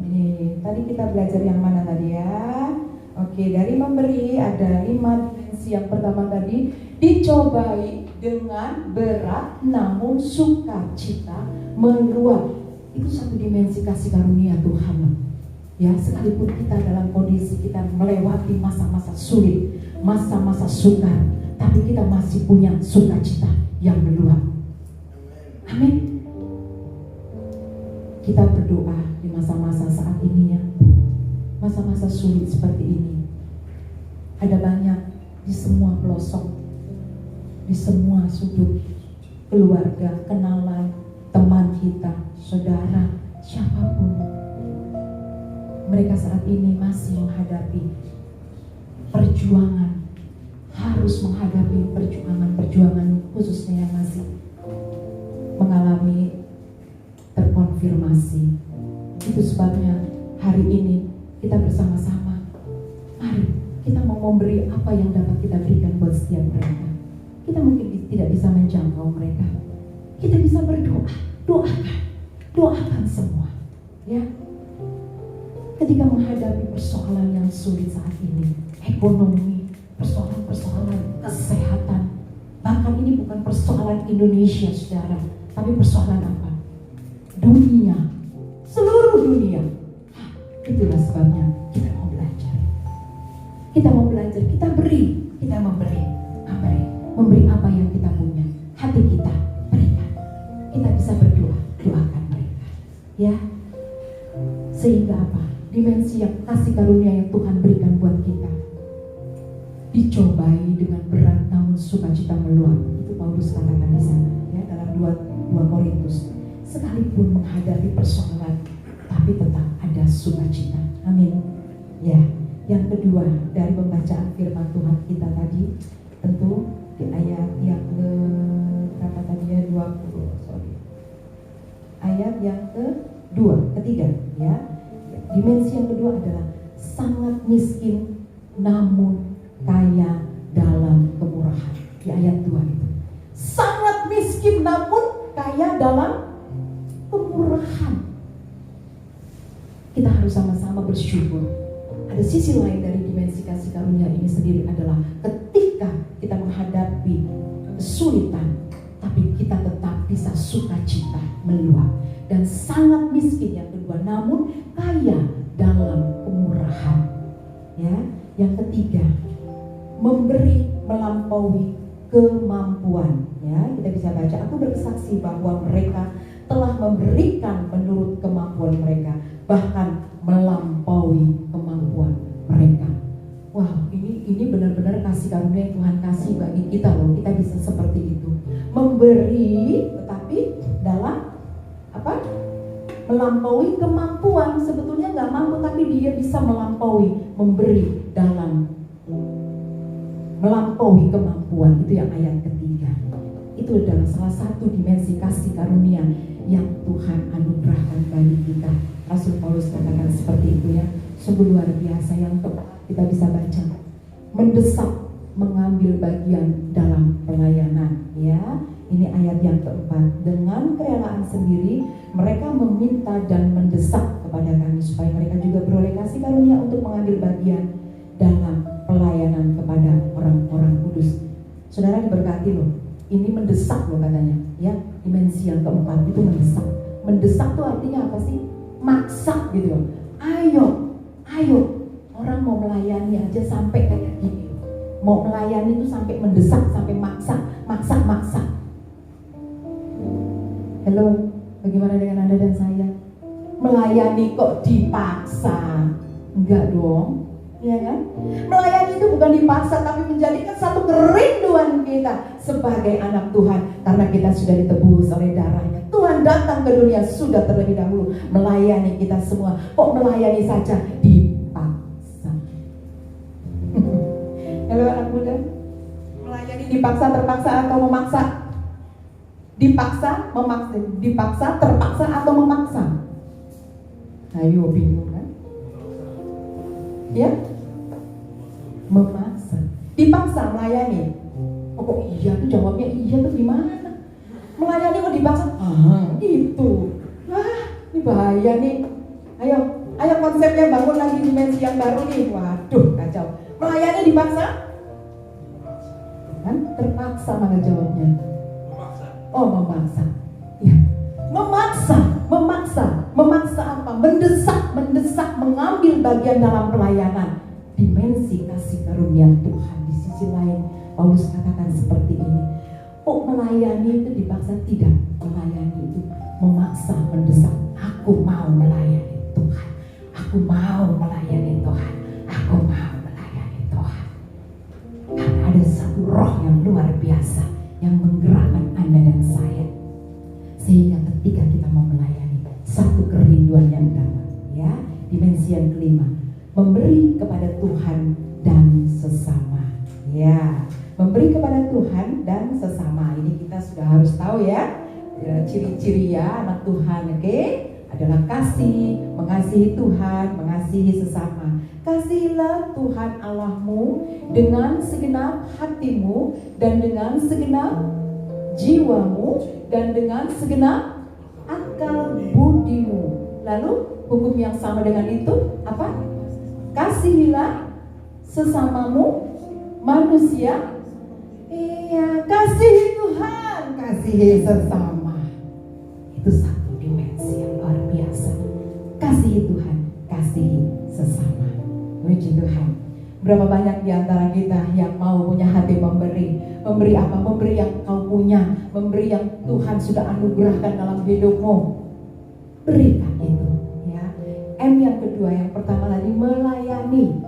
ini tadi kita belajar yang mana tadi ya? Oke, dari memberi ada 5 dimensi. Yang pertama tadi, dicobai dengan berat namun sukacita meluap. Itu satu dimensi kasih karunia Tuhan. Ya, sekalipun kita dalam kondisi kita melewati masa-masa sulit, masa-masa sukar, tapi kita masih punya sukacita yang meluap. Amin. Kita berdoa di masa-masa saat ini ya, masa-masa sulit seperti ini. Ada banyak di semua pelosok, di semua sudut keluarga, kenalan, teman kita, saudara, siapapun. Mereka saat ini masih menghadapi perjuangan, harus menghadapi perjuangan khususnya yang masih mengalami terkonfirmasi. Itu sebabnya hari ini kita bersama-sama, mari kita mau memberi apa yang dapat kita berikan buat setiap mereka. Kita mungkin tidak bisa menjangkau mereka, kita bisa berdoa, doakan semua, ya. Ketika menghadapi persoalan yang sulit saat ini, ekonomi, persoalan kesehatan, bahkan ini bukan persoalan Indonesia, saudara, tapi persoalan apa? Dunia, seluruh dunia. Itulah sebabnya kita mau belajar. Kita mau belajar, kita memberi apa yang kita punya, hati kita berikan. Kita bisa berdoa, doakan mereka, ya. Sehingga apa? Dimensi yang kasih karunia yang Tuhan berikan buat kita dicobai dengan berat namun sukacita meluap. Itu Paulus katakan di sana, ya, dalam 2 Korintus. Sekalipun menghadapi persoalan, tapi tetap ada sukacita. Amin. Ya, yang kedua dari pembacaan firman Tuhan kita tadi, tentu di ayat yang berapa tadi ya, 20. Ayat yang ketiga, ya. Dimensi yang kedua adalah sangat miskin namun kaya dalam kemurahan. Di ayat 2 itu. Sangat miskin namun kaya dalam kemurahan. Kita harus sama-sama bersyukur. Ada sisi lain dari dimensi kasih karunia ini sendiri adalah ketika kita menghadapi kesulitan, tapi kita tetap bisa sukacita meluap. Dan sangat miskin yang kedua, namun kaya dalam kemurahan. Ya, yang ketiga, memberi melampaui kemampuan. Ya, kita bisa baca, aku bersaksi bahwa mereka telah memberikan menurut kemampuan mereka, bahkan melampaui kemampuan mereka. Wow, ini benar-benar kasih karunia yang Tuhan kasih bagi kita loh. Kita bisa seperti itu, memberi tetapi dalam apa? Melampaui kemampuan. Sebetulnya nggak mampu tapi dia bisa melampaui, memberi dalam melampaui kemampuan. Itu yang ayat ketiga. Itu adalah salah satu dimensi kasih karunia yang Tuhan anugerahkan bagi kita. Rasul Paulus katakan seperti itu, ya. Sungguh luar biasa. Yang kita bisa baca, mendesak mengambil bagian dalam pelayanan, ya. Ini ayat yang keempat. Dengan kerelaan sendiri mereka meminta dan mendesak kepada kami supaya mereka juga beroleh kasih karunia untuk mengambil bagian dalam pelayanan kepada orang-orang kudus. Saudara diberkati loh. Ini mendesak loh katanya, ya. Dimensi yang keempat itu mendesak. Mendesak tuh artinya apa sih? Maksa gitu loh. Ayo. Orang mau melayani aja sampai kayak gini. Mau melayani itu sampai mendesak, sampai maksa. Halo, bagaimana dengan Anda dan saya? Melayani kok dipaksa? Enggak dong, ya kan? Melayani itu bukan dipaksa, tapi menjadikan satu kerinduan kita sebagai anak Tuhan. Karena kita sudah ditebus oleh darahnya. Tuhan datang ke dunia sudah terlebih dahulu melayani kita semua. Kok melayani saja dipaksa? Halo anak muda, melayani dipaksa, terpaksa atau memaksa? Dipaksa, terpaksa atau memaksa? Ayo, bingung kan? Ya? Memaksa. Dipaksa melayani. Oh kok iya tuh, jawabnya iya tuh gimana? Melayani kok dipaksa? Gitu. Ini bahaya nih. Ayo konsepnya bangun lagi dimensi yang baru nih. Waduh, kacau. Melayani dipaksa? Kan terpaksa mana jawabnya? Oh, memaksa. Ya. Memaksa apa? Mendesak mengambil bagian dalam pelayanan. Dimensi kasih karunia Tuhan. Di sisi lain Paulus katakan seperti ini. Oh, melayani itu dipaksa? Tidak. Melayani itu memaksa, mendesak. Aku mau melayani Tuhan. Aku mau melayani Tuhan. Aku mau melayani Tuhan. Karena ada satu roh yang luar biasa yang menggerakkan Anda dan saya, sehingga ketika kita mau melayani, satu kerinduan yang dalam, ya. Dimensi yang kelima, memberi kepada Tuhan dan sesama. Ya, memberi kepada Tuhan dan sesama. Ini kita sudah harus tahu ya, ciri-ciri ya anak Tuhan, oke? Adalah kasih, mengasihi Tuhan, mengasihi sesama. Kasihilah Tuhan Allahmu dengan segenap hatimu dan dengan segenap jiwamu dan dengan segenap akal budimu. Lalu hukum yang sama dengan itu apa? Kasihilah sesamamu manusia. Iya, kasihi Tuhan, kasihi sesama. Itu satu dimensi yang luar biasa. Kasihi Tuhan, kasihi sesama. Puji Tuhan. Berapa banyak di antara kita yang mau punya hati memberi? Memberi apa? Memberi yang kau punya, memberi yang Tuhan sudah anugerahkan dalam hidupmu. Berikan itu, ya. M yang kedua, yang pertama tadi melayani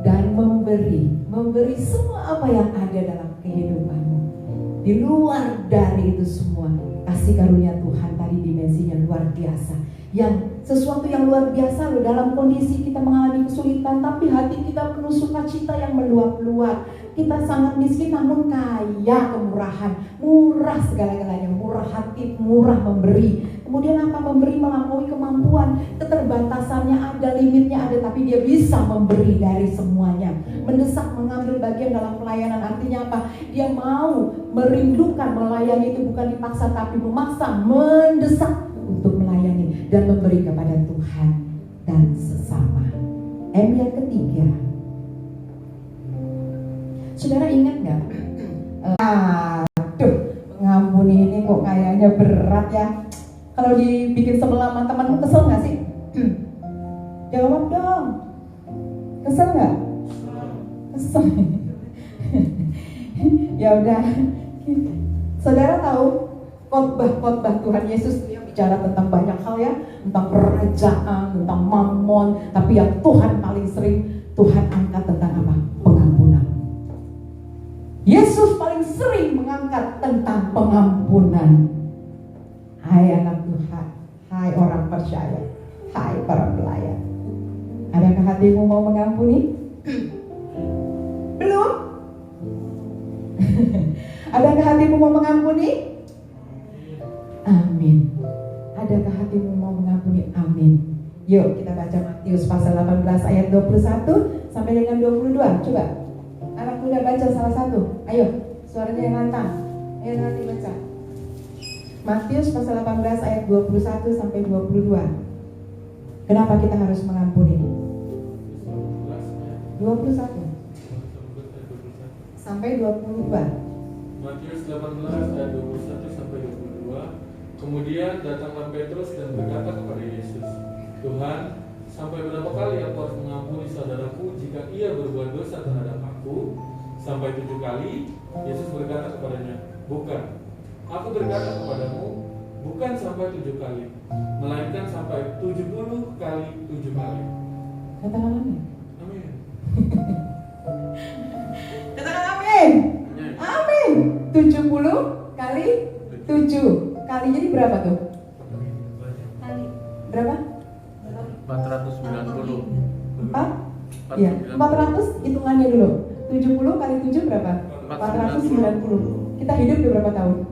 dan memberi semua apa yang ada dalam kehidupanmu. Di luar dari itu semua, kasih karunia Tuhan tadi dimensinya luar biasa. Yang sesuatu yang luar biasa loh, dalam kondisi kita mengalami kesulitan tapi hati kita penuh sukacita yang meluap-luap. Kita sangat miskin namun kaya kemurahan, murah segala-galanya, murah hati, murah memberi. Kemudian apa? Memberi melampaui kemampuan, keterbatasannya ada, limitnya ada, tapi dia bisa memberi dari semuanya. Mendesak mengambil bagian dalam pelayanan, artinya apa? Dia mau merindukan melayani itu bukan dipaksa tapi memaksa, mendesak untuk melayani dan memberi kepada Tuhan dan sesama. M yang ketiga, saudara ingat nggak? Mengampuni ini kok kayaknya berat ya. Kalau dibikin sebelah sama temanmu kesel nggak sih? Jawab dong. Kesel nggak? Kesel. Ya udah. Saudara tahu khotbah Tuhan Yesus bicara tentang banyak hal ya, tentang kerajaan, tentang mamon, tapi yang Tuhan paling sering Tuhan angkat tentang apa? Pengampunan. Yesus paling sering mengangkat tentang pengampunan. Hai anak Tuhan, hai orang percaya, hai para pelayan. Adakah hatimu mau mengampuni? Belum? Adakah hatimu mau mengampuni? Amin. Adakah hatimu mau mengampuni? Amin. Yuk kita baca Matius pasal 18 ayat 21 sampai dengan 22. Coba anak muda baca salah satu. Ayo, suaranya yang lantang. Ayo nanti baca Matius pasal 18 ayat 21 sampai 22. Kenapa kita harus mengampuni? 21 sampai 22. Matius 18 ayat 21 sampai 22. Kemudian datanglah Petrus dan berkata kepada Yesus, Tuhan, sampai berapa kali aku harus mengampuni saudaraku jika ia berbuat dosa terhadap aku? Sampai 7 kali? Yesus berkata kepadanya, bukan. Aku berkata kepadamu, bukan sampai 7 kali, melainkan sampai 70 kali 7 kali. Katakan amin. Amin. Katakan amin. Amin. 70 kali 7 kali, jadi berapa tuh? Berapa? 490. 4? Iya, 400 hitungannya dulu. 70 kali 7 berapa? 490. Kita hidup di berapa tahun?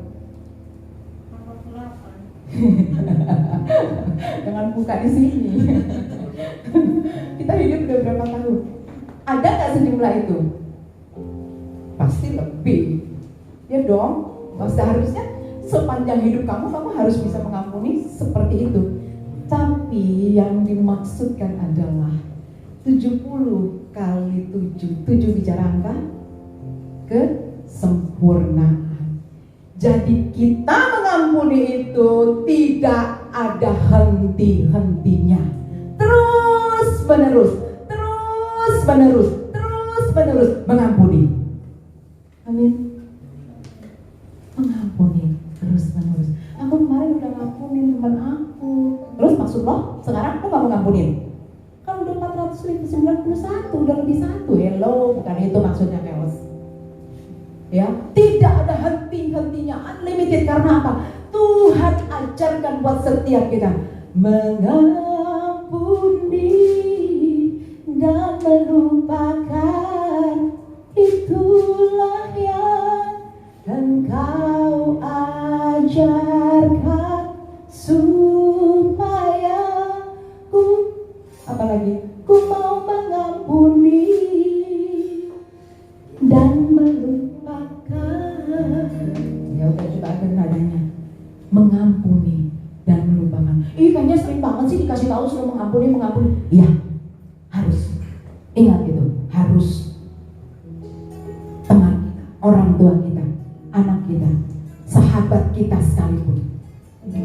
Jangan buka di sini. Kita hidup udah berapa tahun? Ada nggak sejumlah itu? Pasti lebih. Ya dong. Seharusnya sepanjang hidup kamu harus bisa mengampuni seperti itu. Tapi yang dimaksudkan adalah 70 kali 7. 7 bicara angka kesempurnaan. Jadi kita mengampuni itu tidak ada henti-hentinya. Terus menerus mengampuni. Amin. Mengampuni terus menerus. Aku kemarin udah ngampunin teman aku. Terus maksud lo sekarang lo gak mau ngampunin? Kan udah 491, udah lebih 1. Hello, bukan itu maksudnya keos. Ya, tidak ada henti-hentinya, unlimited. Karena apa? Tuhan ajarkan buat setiap kita mengampuni dan melupakan Apalagi ku mau mengampuni dan melupakan. Ya udah, coba agar nadanya mengampuni dan melupakan. Ih, kayaknya sering banget sih dikasih tahu suruh mengampuni. Iya, harus. Ingat itu, harus. Teman kita, orang tua kita, anak kita, sahabat kita sekalipun,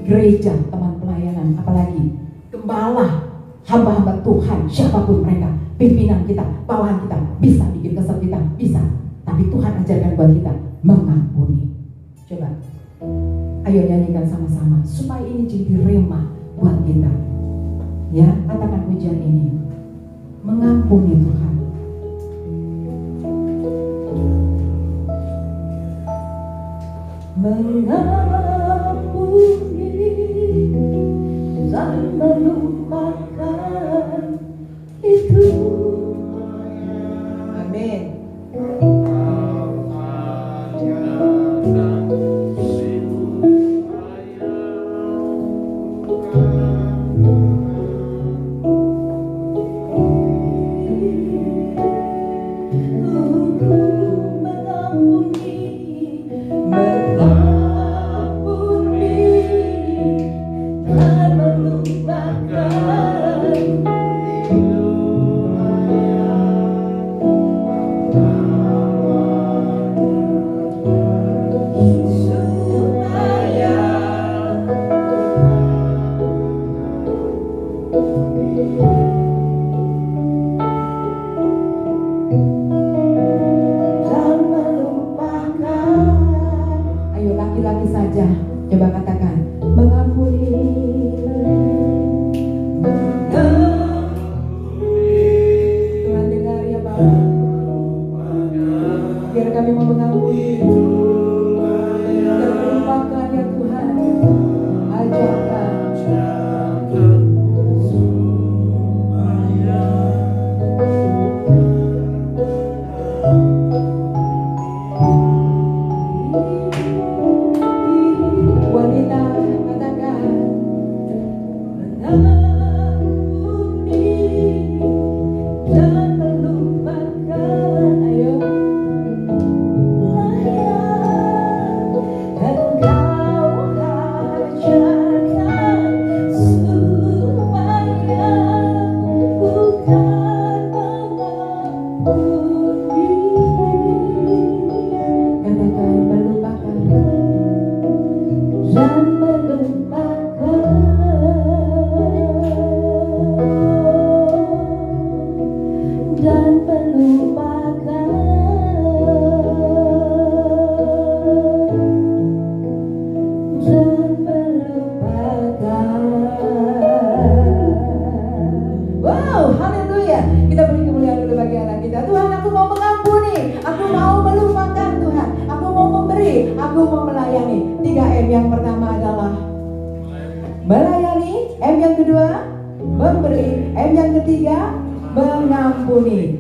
gereja, teman pelayanan, apalagi gembala, hamba-hamba Tuhan, siapapun mereka, pimpinan kita, bawahan kita, bisa bikin kesel kita, bisa. Tapi Tuhan ajarkan buat kita mengampuni. Coba, ayo nyanyikan sama-sama supaya ini jadi rema buat kita. Ya, katakan pujian ini. Mengampuni Tuhan. Mengampuni dan melupakan itu. Amin.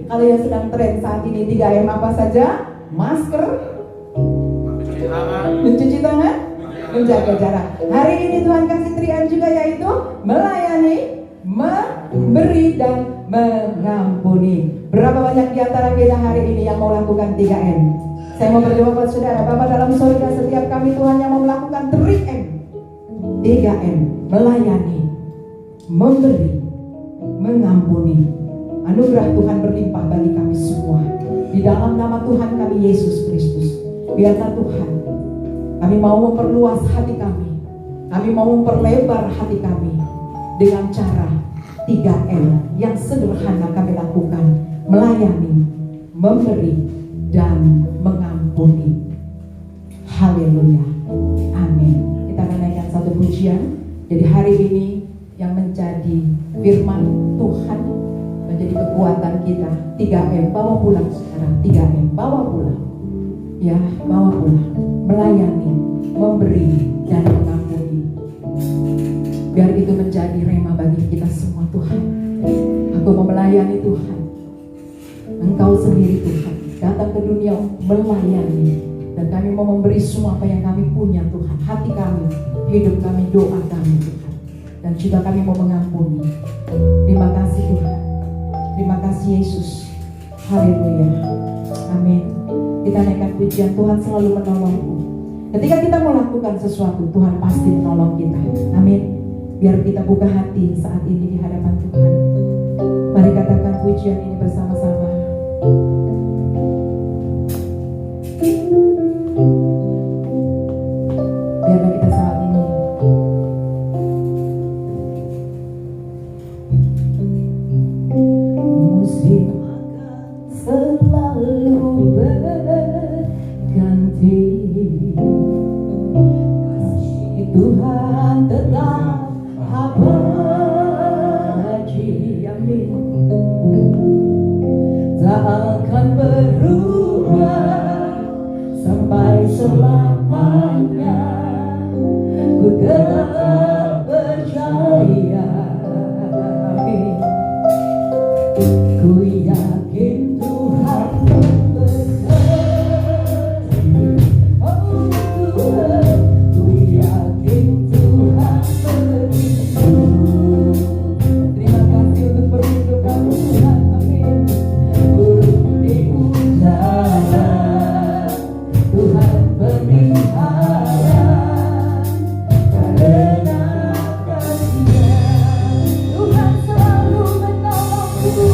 Kalau yang sedang tren saat ini 3M apa saja? Masker, mencuci tangan, menjaga jarak. Hari ini Tuhan kasih 3M juga, yaitu melayani, memberi, dan mengampuni. Berapa banyak di antara kita hari ini yang mau lakukan 3M? Saya mau berdoa buat saudara. Bapak dalam surga, setiap kami Tuhan yang mau melakukan 3M, melayani, memberi, mengampuni. Anugerah Tuhan berlimpah bagi kami semua. Di dalam nama Tuhan kami Yesus Kristus, biarlah Tuhan, kami mau memperluas hati kami. Kami mau memperlebar hati kami dengan cara 3M yang sederhana kami lakukan: melayani, memberi, dan mengampuni. Haleluya. Amin. Kita akan naikkan satu pujian. Jadi hari ini yang menjadi firman Tuhan, menjadi kekuatan kita. 3M, bawa pulang sekarang. 3M, bawa pulang. Ya, bawa pulang. Melayani, memberi, dan mengampuni. Biar itu menjadi rema bagi kita semua Tuhan. Aku mau melayani Tuhan. Engkau sendiri Tuhan datang ke dunia melayani. Dan kami mau memberi semua apa yang kami punya Tuhan. Hati kami, hidup kami, doa kami Tuhan. Dan juga kami mau mengampuni. Terima kasih Tuhan. Terima kasih Yesus. Haleluya. Amin. Kita naikkan pujian, Tuhan selalu menolongku. Ketika kita mau lakukan sesuatu, Tuhan pasti menolong kita. Amin. Biar kita buka hati saat ini di hadapan Tuhan. Mari katakan pujian ini bersama-sama. Biarlah kita saat ini musim selalu berganti, kasih Tuhan tetap abadi. Amin. Tak akan berubah sampai selamanya. Ku tetap percaya. Amin. Ku yakin Tuhan memberkati. Oh Tuhan, ku yakin Tuhan melindungi. Terima kasih untuk perlindungan Tuhan. Amin. Burung di udara, Tuhan pelihara. Karena kasih-Nya, Tuhan selalu menolongku.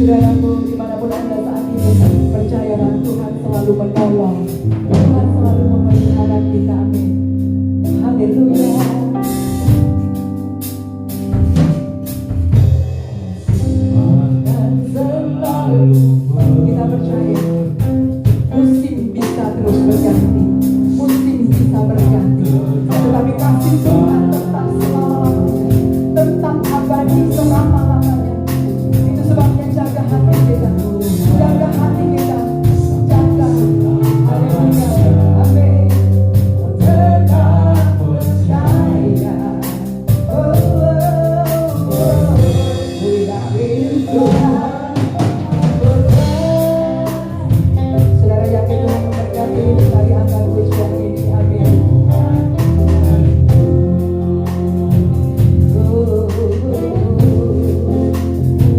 Saudaraku, dimanapun Anda saat ini, percayalah Tuhan selalu menolong, Tuhan selalu memelihara kita. Amin. Haleluya. Dan selalu kita percaya, musim bisa terus berganti, musim bisa berganti, tetapi kasih Tuhan tetap selama-lamanya, tetap abadi selama-lamanya. Itu sebabnya jaga hati kita, jaga hati kita, jaga. Haleluya. Amin. Tetap percaya. Oh, oh, oh. Ku yakin Tuhan berkati. Saudara yakin Tuhan memberkati? Mari angkat pujian ini. Amin.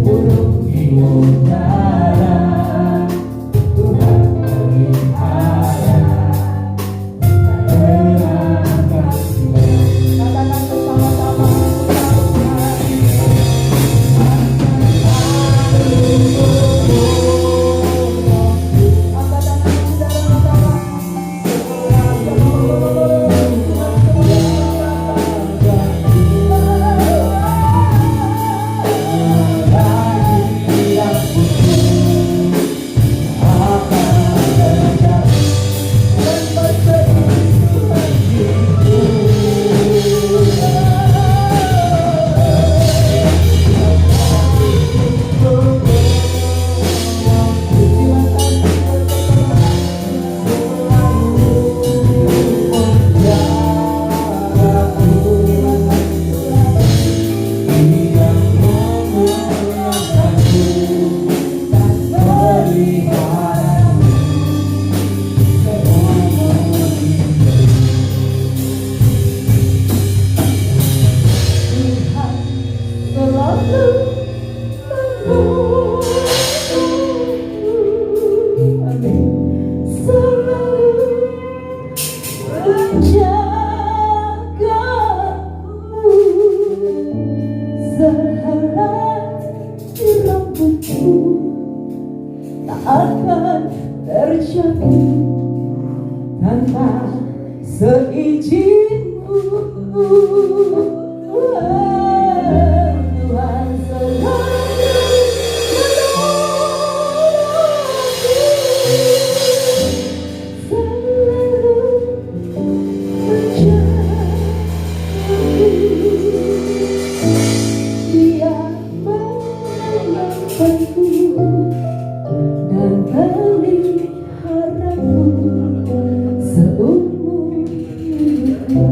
Burung di udara, Tuhan pelihara. Karena kasih-Nya. Katakan bersama-sama, serahlah di rambutku, tak akan terjadi tanpa seizinku. Tuhan selalu Dia menyelamatkanku dan peliharaku seumur hidupku.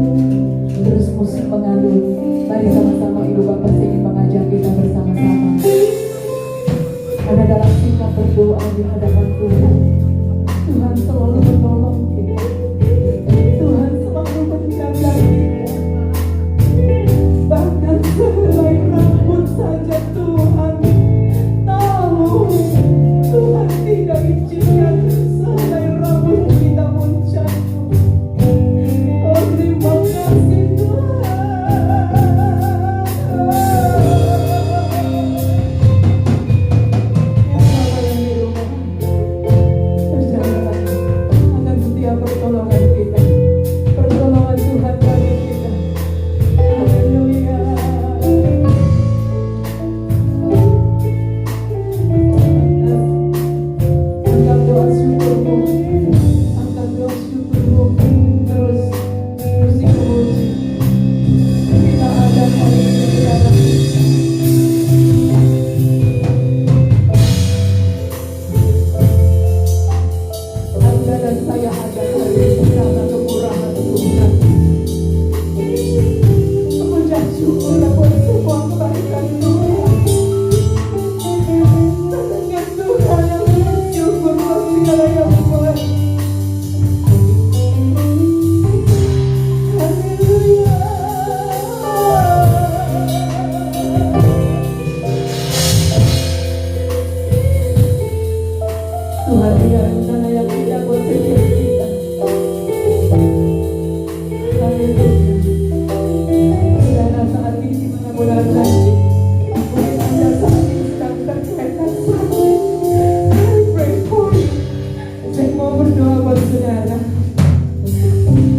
Terus musik mengalun. Mari sama-sama Ibu Bapak ingin mengajak kita bersama-sama. Ada dalam sikap berdoa di hadapan Tuhan. Tuhan selalu menolong kita. Tuhan selalu menjaga kita. Bahkan sehelai rambut saja Tuhan tahu. Tuhan tidak izinkan sehelai rambut kita pun jatuh. Oh, terima kasih Tuhan. Yang di rumah, percayalah akan setiap pertolongan kita, pertolongan Tuhan bagi kita. Haleluya. Angkat doa syukurmu, angkat doa syukurmu, terus musik memuji. Kita ada hari ini sekarang. Anda dan saya ada hari ini karena kemurahan Tuhan. Mengucap syukur buat semua kebaikan Tuhan. Dengan Tuhan yang bersyukur buat segala yang buat. Haleluya. Tuhan punya rencana yang indah buat setiap kita. Haleluya. Saudara, saat ini dimanapun Anda, mungkin Anda saat ini sedang terkena sakit. I pray for you. Saya mau berdoa buat saudara.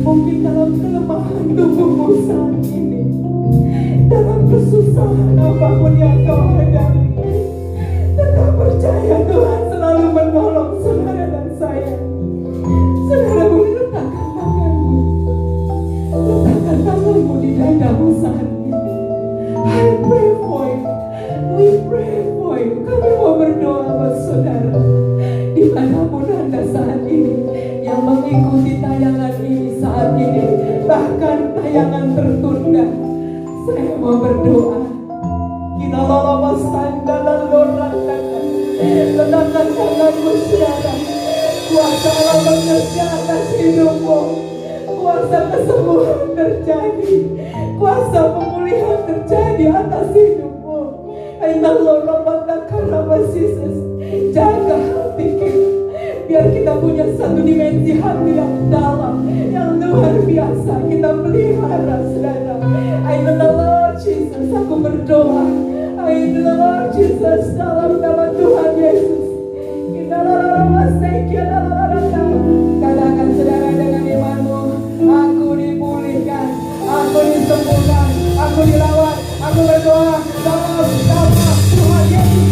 Mungkin dalam kelemahan tubuhmu saat ini, dalam kesusahan apapun yang kau hadapi, tetap percaya Tuhan selalu menolong saudara dan saya. Saudara boleh letakkan tanganmu. Letakkan tanganmu di dadamu saat ini. I pray for you. We pray for you. Kami mau berdoa buat saudara. Dimanapun Anda saat ini, yang mengikuti tayangan ini saat ini, bahkan tayangan tertunda, saya mau berdoa. Kita lolong sandalan lorangan. Letakkan tanganmu saudara. Kuasa Allah bekerja atas hidupmu. Kuasa kesembuhan terjadi. Kuasa pemulihan terjadi atas hidupmu. Jaga hati kita, biar kita punya satu dimensi hati yang dalam, yang luar biasa. Kita pelihara saudara. I know the Lord Jesus, aku berdoa. I know the Lord Jesus, dalam nama Tuhan Yesus. Katakan saudara dengan imanmu, aku dipulihkan, aku disembuhkan, aku dirawat, aku berdoa dalam nama Tuhan Yesus.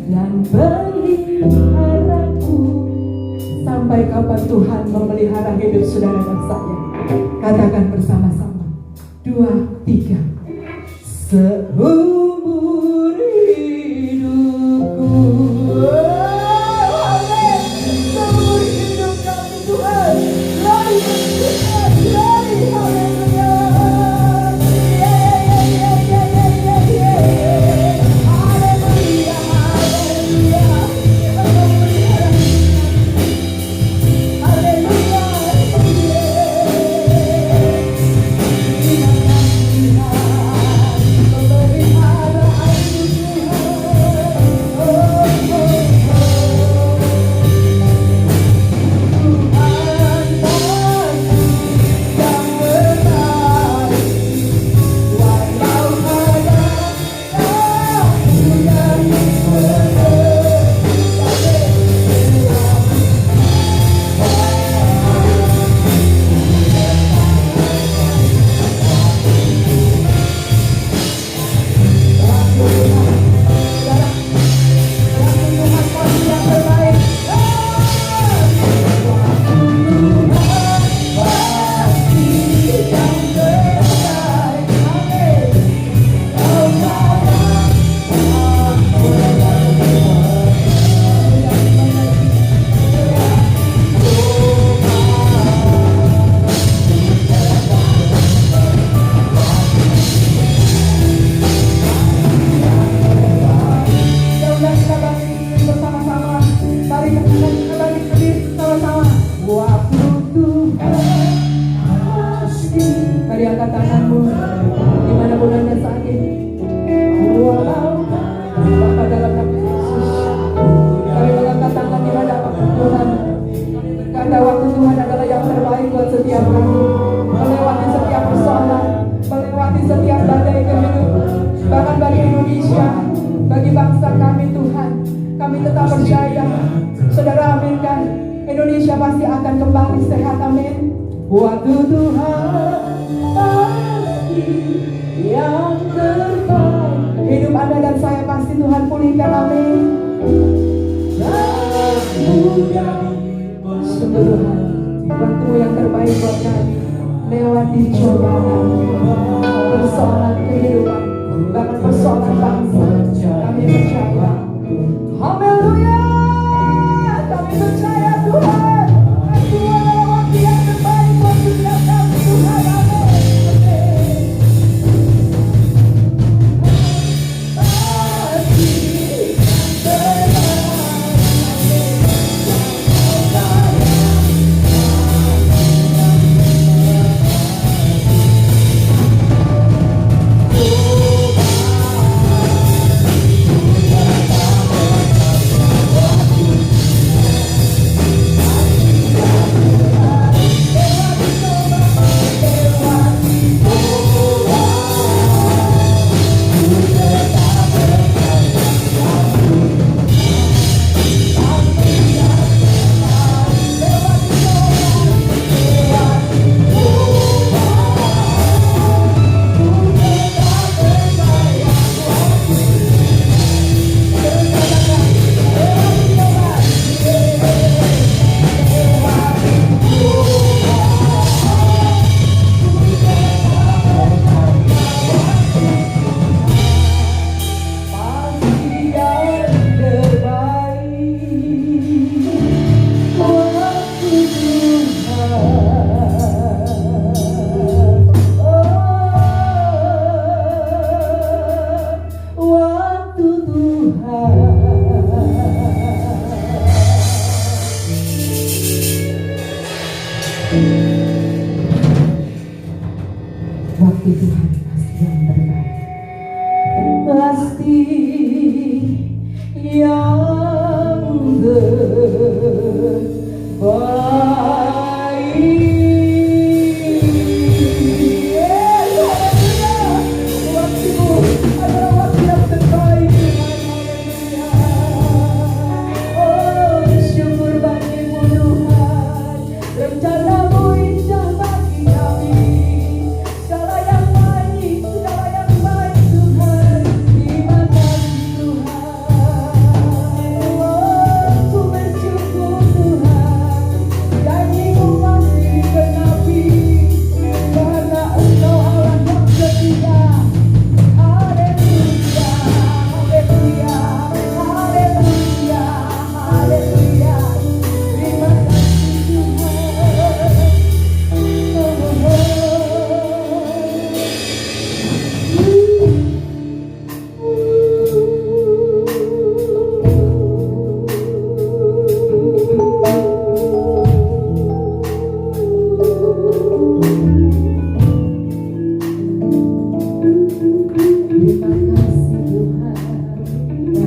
dan peliharaku. Sampai kapan Tuhan memelihara hidup saudara dan saya? Katakan bersama-sama. 2, 3. Seumur hidupku. Amin. Seumur hidup kami Tuhan. Lari Tuhan, lari. Haleluya. Haleluya, haleluya. Mari angkat tanganmu dimanapun Anda saat ini. Walau Bapa dalam nama Yesus, kami mengangkat tangan di hadapan Tuhan. Karena waktu Tuhan adalah yang terbaik buat setiap kami, melewati setiap persoalan, melewati setiap badai kehidupan. Bahkan bagi Indonesia, bagi bangsa kami Tuhan, kami tetap percaya. Saudara aminkan, Indonesia pasti akan kembali sehat, amin. Waktu Tuhan pasti yang terbaik. Hidup Anda dan saya pasti Tuhan pulihkan, amin. Sungguh Tuhan, waktu yang terbaik buat kami, lewati cobaan, persoalan kehidupan, bahkan persoalan bangsa. Kami percaya, haleluya, kami percaya Tuhan. Tuhan adalah waktu yang terbaik buat setiap kami, Tuhan, amin.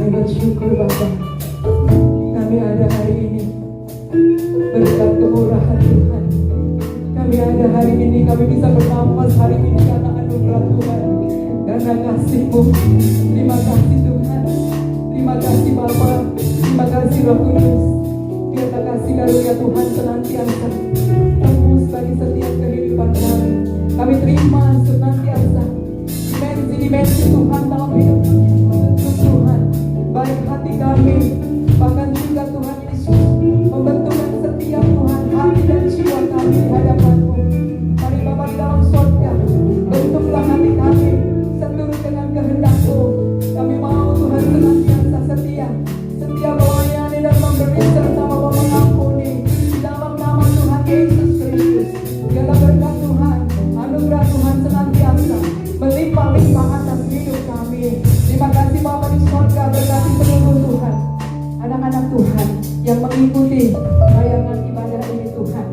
Kami bersyukur Bapa, kami ada hari ini berkat kemurahan Tuhan. Kami ada hari ini, kami bisa bernafas hari ini karena anugerah Tuhan, karena kasih-Mu. Terima kasih Tuhan, terima kasih Bapa, terima kasih Roh Kudus. Biarlah kasih karunia Tuhan senantiasa tembus bagi setiap kehidupan kami. Kami terima senantiasa dimensi-dimensi Tuhan dalam hidup kami. Bentuk Tuhan, baik hati kami, bahkan juga Tuhan Yesus membentukkan setiap Tuhan hati dan jiwa kami di hadapan-Mu. Mari Bapa di dalam surga, bentuklah hati kami seturut dengan kehendak-Mu. Kami mau Tuhan senantiasa setia melayani dan memberi serta mengampuni di dalam nama Tuhan Yesus Kristus. Biarlah berkat Tuhan, anugerah Tuhan senantiasa melimpah-limpah atas hidup kami. Terima kasih Bapa di surga, berkati seluruh Tuhan anak-anak Tuhan yang mengikuti tayangan ibadah ini Tuhan.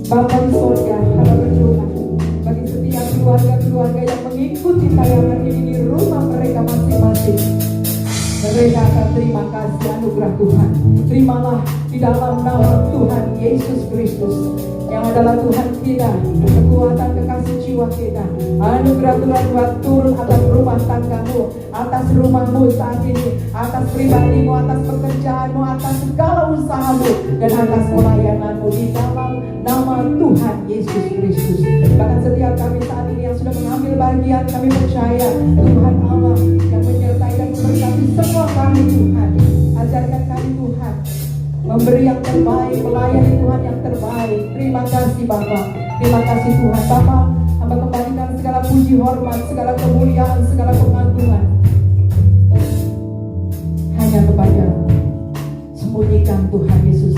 Bapa di surga, kami berdoa bagi setiap keluarga-keluarga yang mengikuti tayangan ini di rumah mereka masing-masing. Mereka akan terima kasih anugerah Tuhan. Terimalah di dalam nama Tuhan Yesus Kristus yang adalah Tuhan kita, kekuatan kekasih jiwa kita. Anugerah Tuhan buat turun atas rumah tanggamu, atas rumahmu saat ini, atas pribadimu, atas pekerjaanmu, atas segala usahamu, dan atas pelayananmu di dalam nama Tuhan Yesus Kristus. Bahkan setiap kami saat ini yang sudah mengambil bagian, kami percaya Tuhan Allah yang menyertai dan memberkati semua kami Tuhan. Ajarkan kami Tuhan memberi yang terbaik, melayani Tuhan yang terbaik. Terima kasih Bapa, terima kasih Tuhan. Bapa, hamba kembalikan segala puji hormat, segala kemuliaan, segala pengagungan hanya kepada sembunyikan Tuhan Yesus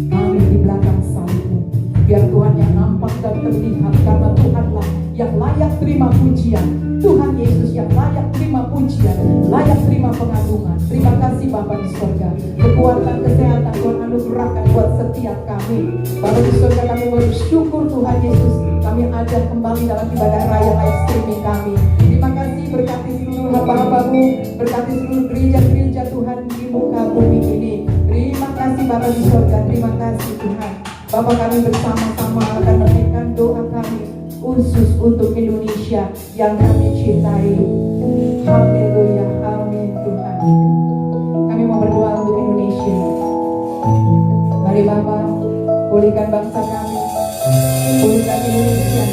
kami di belakang salib-Mu. Biar Tuhan yang nampak dan terlihat, karena Tuhanlah yang layak terima pujian. Tuhan Yesus yang layak terima pujian, layak terima pengagungan. Terima kasih Bapa di surga. Kekuatan, kesehatan Tuhan anugerahkan buat setiap kami. Bapa di surga, kami bersyukur Tuhan Yesus. Kami ajak kembali dalam ibadah raya live streaming kami. Terima kasih, berkati seluruh hamba-hamba-Mu, berkati seluruh gereja-gereja Tuhan di muka bumi ini. Terima kasih Bapa di surga, terima kasih Tuhan. Bapa, kami bersama-sama akan menaikkan doa kami khusus untuk Indonesia yang kami cintai. Haleluya, amin Tuhan. Kami mau berdoa untuk Indonesia. Mari Bapa, pulihkan bangsa kami, pulihkan Indonesia,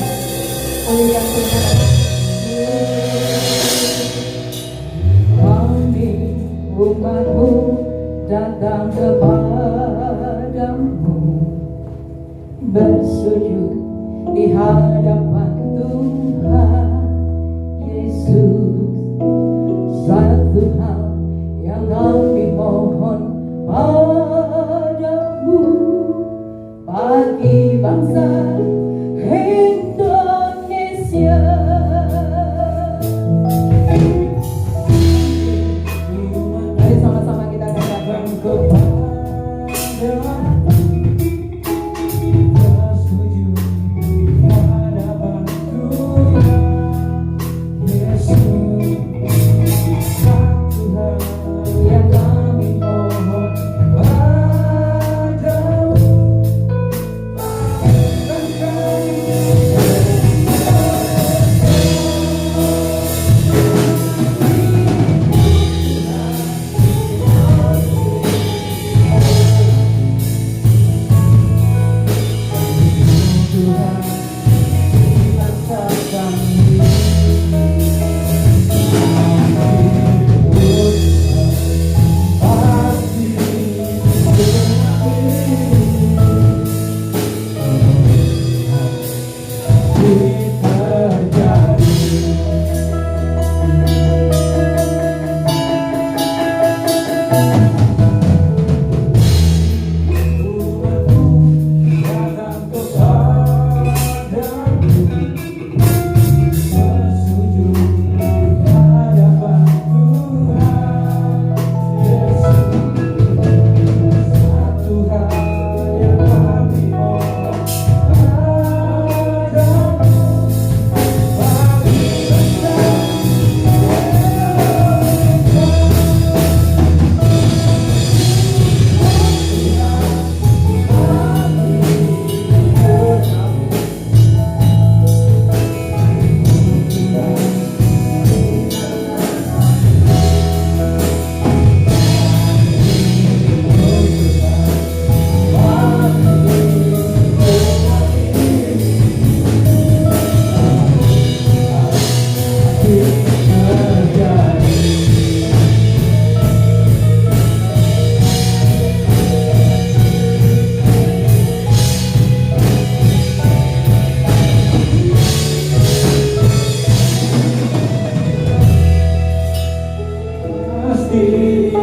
pulihkan Tuhan. Kami umat-Mu datang kepadamu, bersujud di hadapan Tuhan Yesus. Satu hal yang kami mohon padamu, bagi bangsa Indonesia. Mari sama-sama kita katakan kepada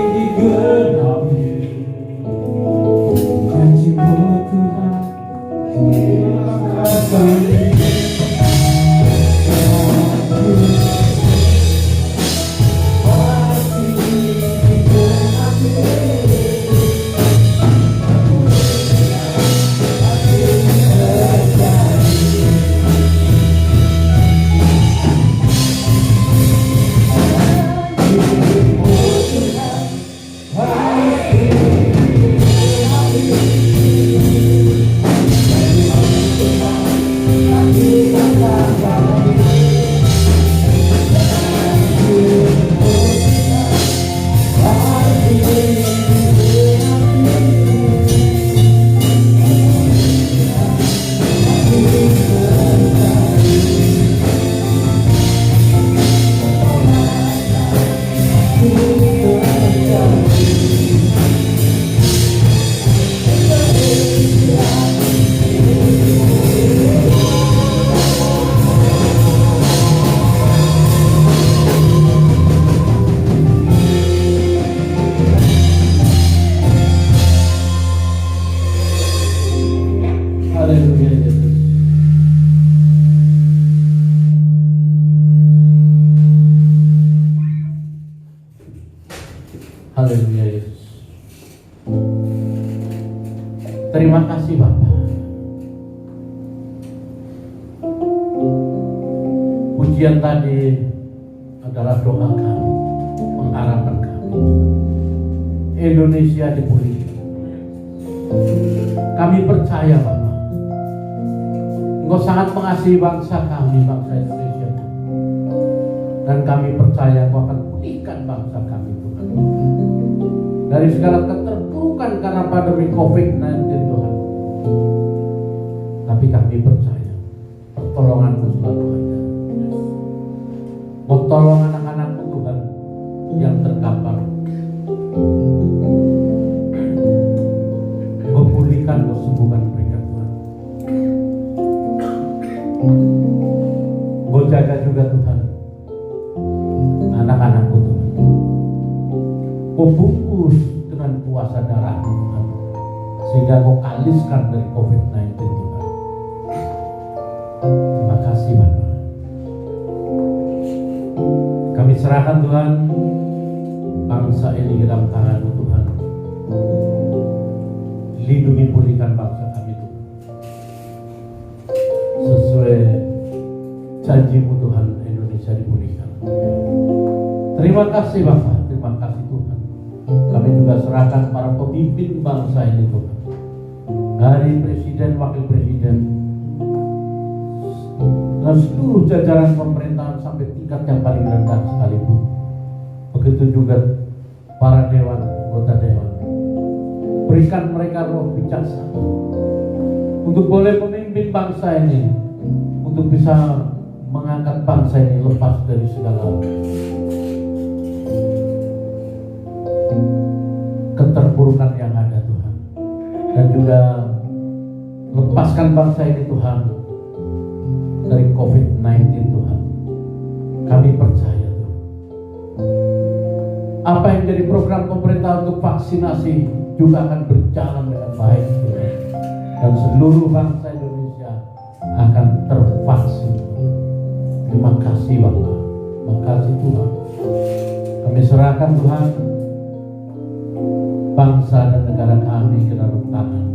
digenapi janji-Mu Tuhan. Haleluya Yesus. Haleluya Yesus. Terima kasih Bapa. Pujian tadi adalah doa kami, pengharapan kami. Indonesia dipulihkan. Kami percaya Bapa, Engkau sangat mengasihi bangsa kami, bangsa Indonesia. Dan kami percaya Engkau akan pulihkan bangsa kami Tuhan dari segala keterpurukan karena pandemi COVID-19 Tuhan. Tapi kami percaya pertolongan-Mu selalu ada. Engkau tolong anak-anak-Mu Tuhan yang terkapar. Engkau pulihkan, Engkau sembuhkan mereka Tuhan. Engkau jaga juga Tuhan anak-anak-Mu Tuhan. Engkau bungkus dengan kuasa darah-Mu Tuhan, sehingga Engkau kaliskan dari COVID-19 Tuhan. Terima kasih Bapa. Kami serahkan Tuhan bangsa ini ke dalam tangan-Mu Tuhan. Lindungi, pulihkan bangsa kami Tuhan, sesuai janji-Mu Tuhan. Indonesia dipulihkan. Terima kasih Bapak, terima kasih Tuhan. Kami juga serahkan para pemimpin bangsa ini Tuhan, dari presiden, wakil presiden, dan seluruh jajaran pemerintahan sampai tingkat yang paling rendah sekalipun. Begitu juga para dewan, anggota dewan. Berikan mereka roh bijaksana untuk boleh memimpin bangsa ini, untuk bisa mengangkat bangsa ini lepas dari segala keterpurukan yang ada Tuhan, dan juga lepaskan bangsa ini Tuhan dari COVID-19 Tuhan. Kami percaya Tuhan, apa yang jadi program pemerintah untuk vaksinasi juga akan berjalan dengan baik Tuhan, dan seluruh bangsa Indonesia akan tervaksin. Terima kasih Bapak, terima kasih Tuhan. Kami serahkan Tuhan bangsa dan negara kami ke dalam tangan,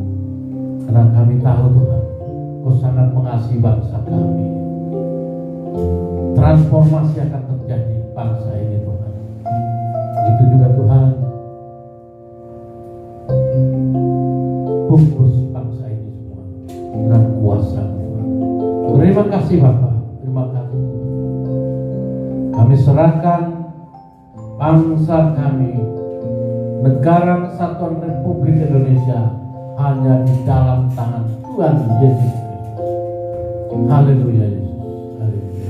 karena kami tahu Tuhan, Kau sangat mengasihi bangsa kami. Transformasi akan terjadi bangsa ini Tuhan. Begitu juga Tuhan, bungkus bangsa ini semua dengan kuasa Tuhan. Terima kasih Bapak, terima kasih Tuhan. Kami serahkan bangsa kami, negara kesatuan Republik Indonesia, hanya di dalam tangan Tuhan Yesus Kristus. Haleluya Yesus, haleluya.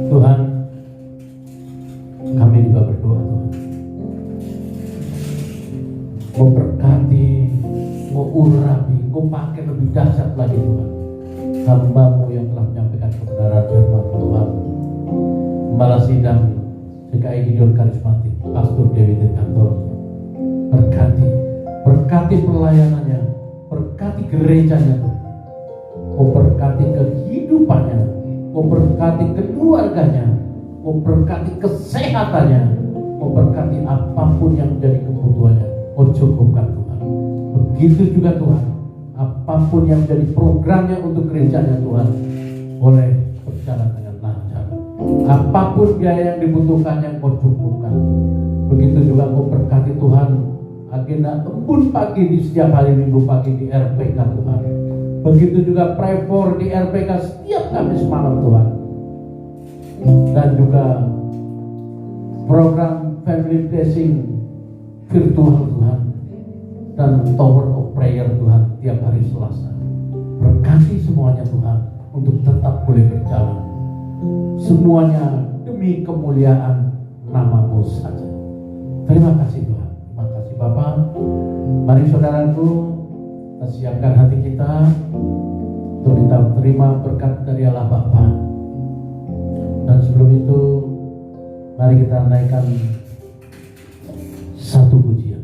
Tuhan, kami juga berdoa Tuhan, mau berkati, mau urapi, mau pakai lebih dahsyat lagi Tuhan hamba-Mu yang telah menyampaikan kebenaran firman Tuhan, Gembala Sidang GKI Gideon Karismatik Pastor Dewi di kantor. Berkati pelayanannya, berkati gerejanya Tuhan. Kau berkati kehidupannya, kau berkati keluarganya, kau berkati kesehatannya, kau berkati apapun yang menjadi kebutuhannya, kau cukupkan Tuhan. Begitu juga Tuhan, apapun yang menjadi programnya untuk gerejanya Tuhan, boleh berjalan dengan lancar. Apapun biaya yang dibutuhkannya kau cukupkan. Begitu juga kau berkati Tuhan agenda embun pagi di setiap hari Minggu pagi di RPK Tuhan. Begitu juga pray for di RPK setiap Kamis malam Tuhan. Dan juga program Family Blessing virtual Tuhan. Dan Tower of Prayer Tuhan tiap hari Selasa. Berkati semuanya Tuhan untuk tetap boleh berjalan. Semuanya demi kemuliaan nama-Mu saja. Terima kasih Tuhan. Terima kasih Bapak. Mari saudaraku, kita siapkan hati kita untuk kita terima berkat dari Allah Bapa. Dan sebelum itu, mari kita naikkan satu pujian.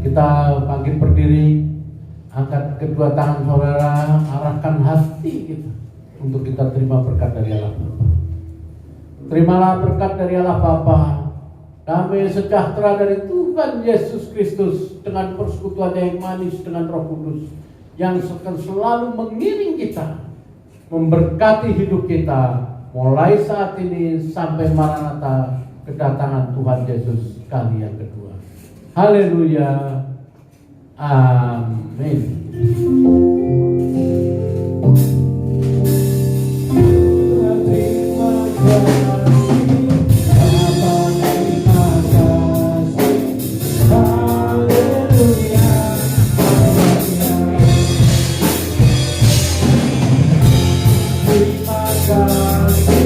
Kita bangkit berdiri, angkat kedua tangan saudara, arahkan hati kita untuk kita terima berkat dari Allah Bapa. Terimalah berkat dari Allah Bapa, damai sejahtera dari Tuhan Yesus Kristus dengan persekutuannya yang manis dengan Roh Kudus yang akan selalu mengiring kita, memberkati hidup kita mulai saat ini sampai Maranatha, kedatangan Tuhan Yesus kali yang kedua. Haleluya. Amin. Terima kasih.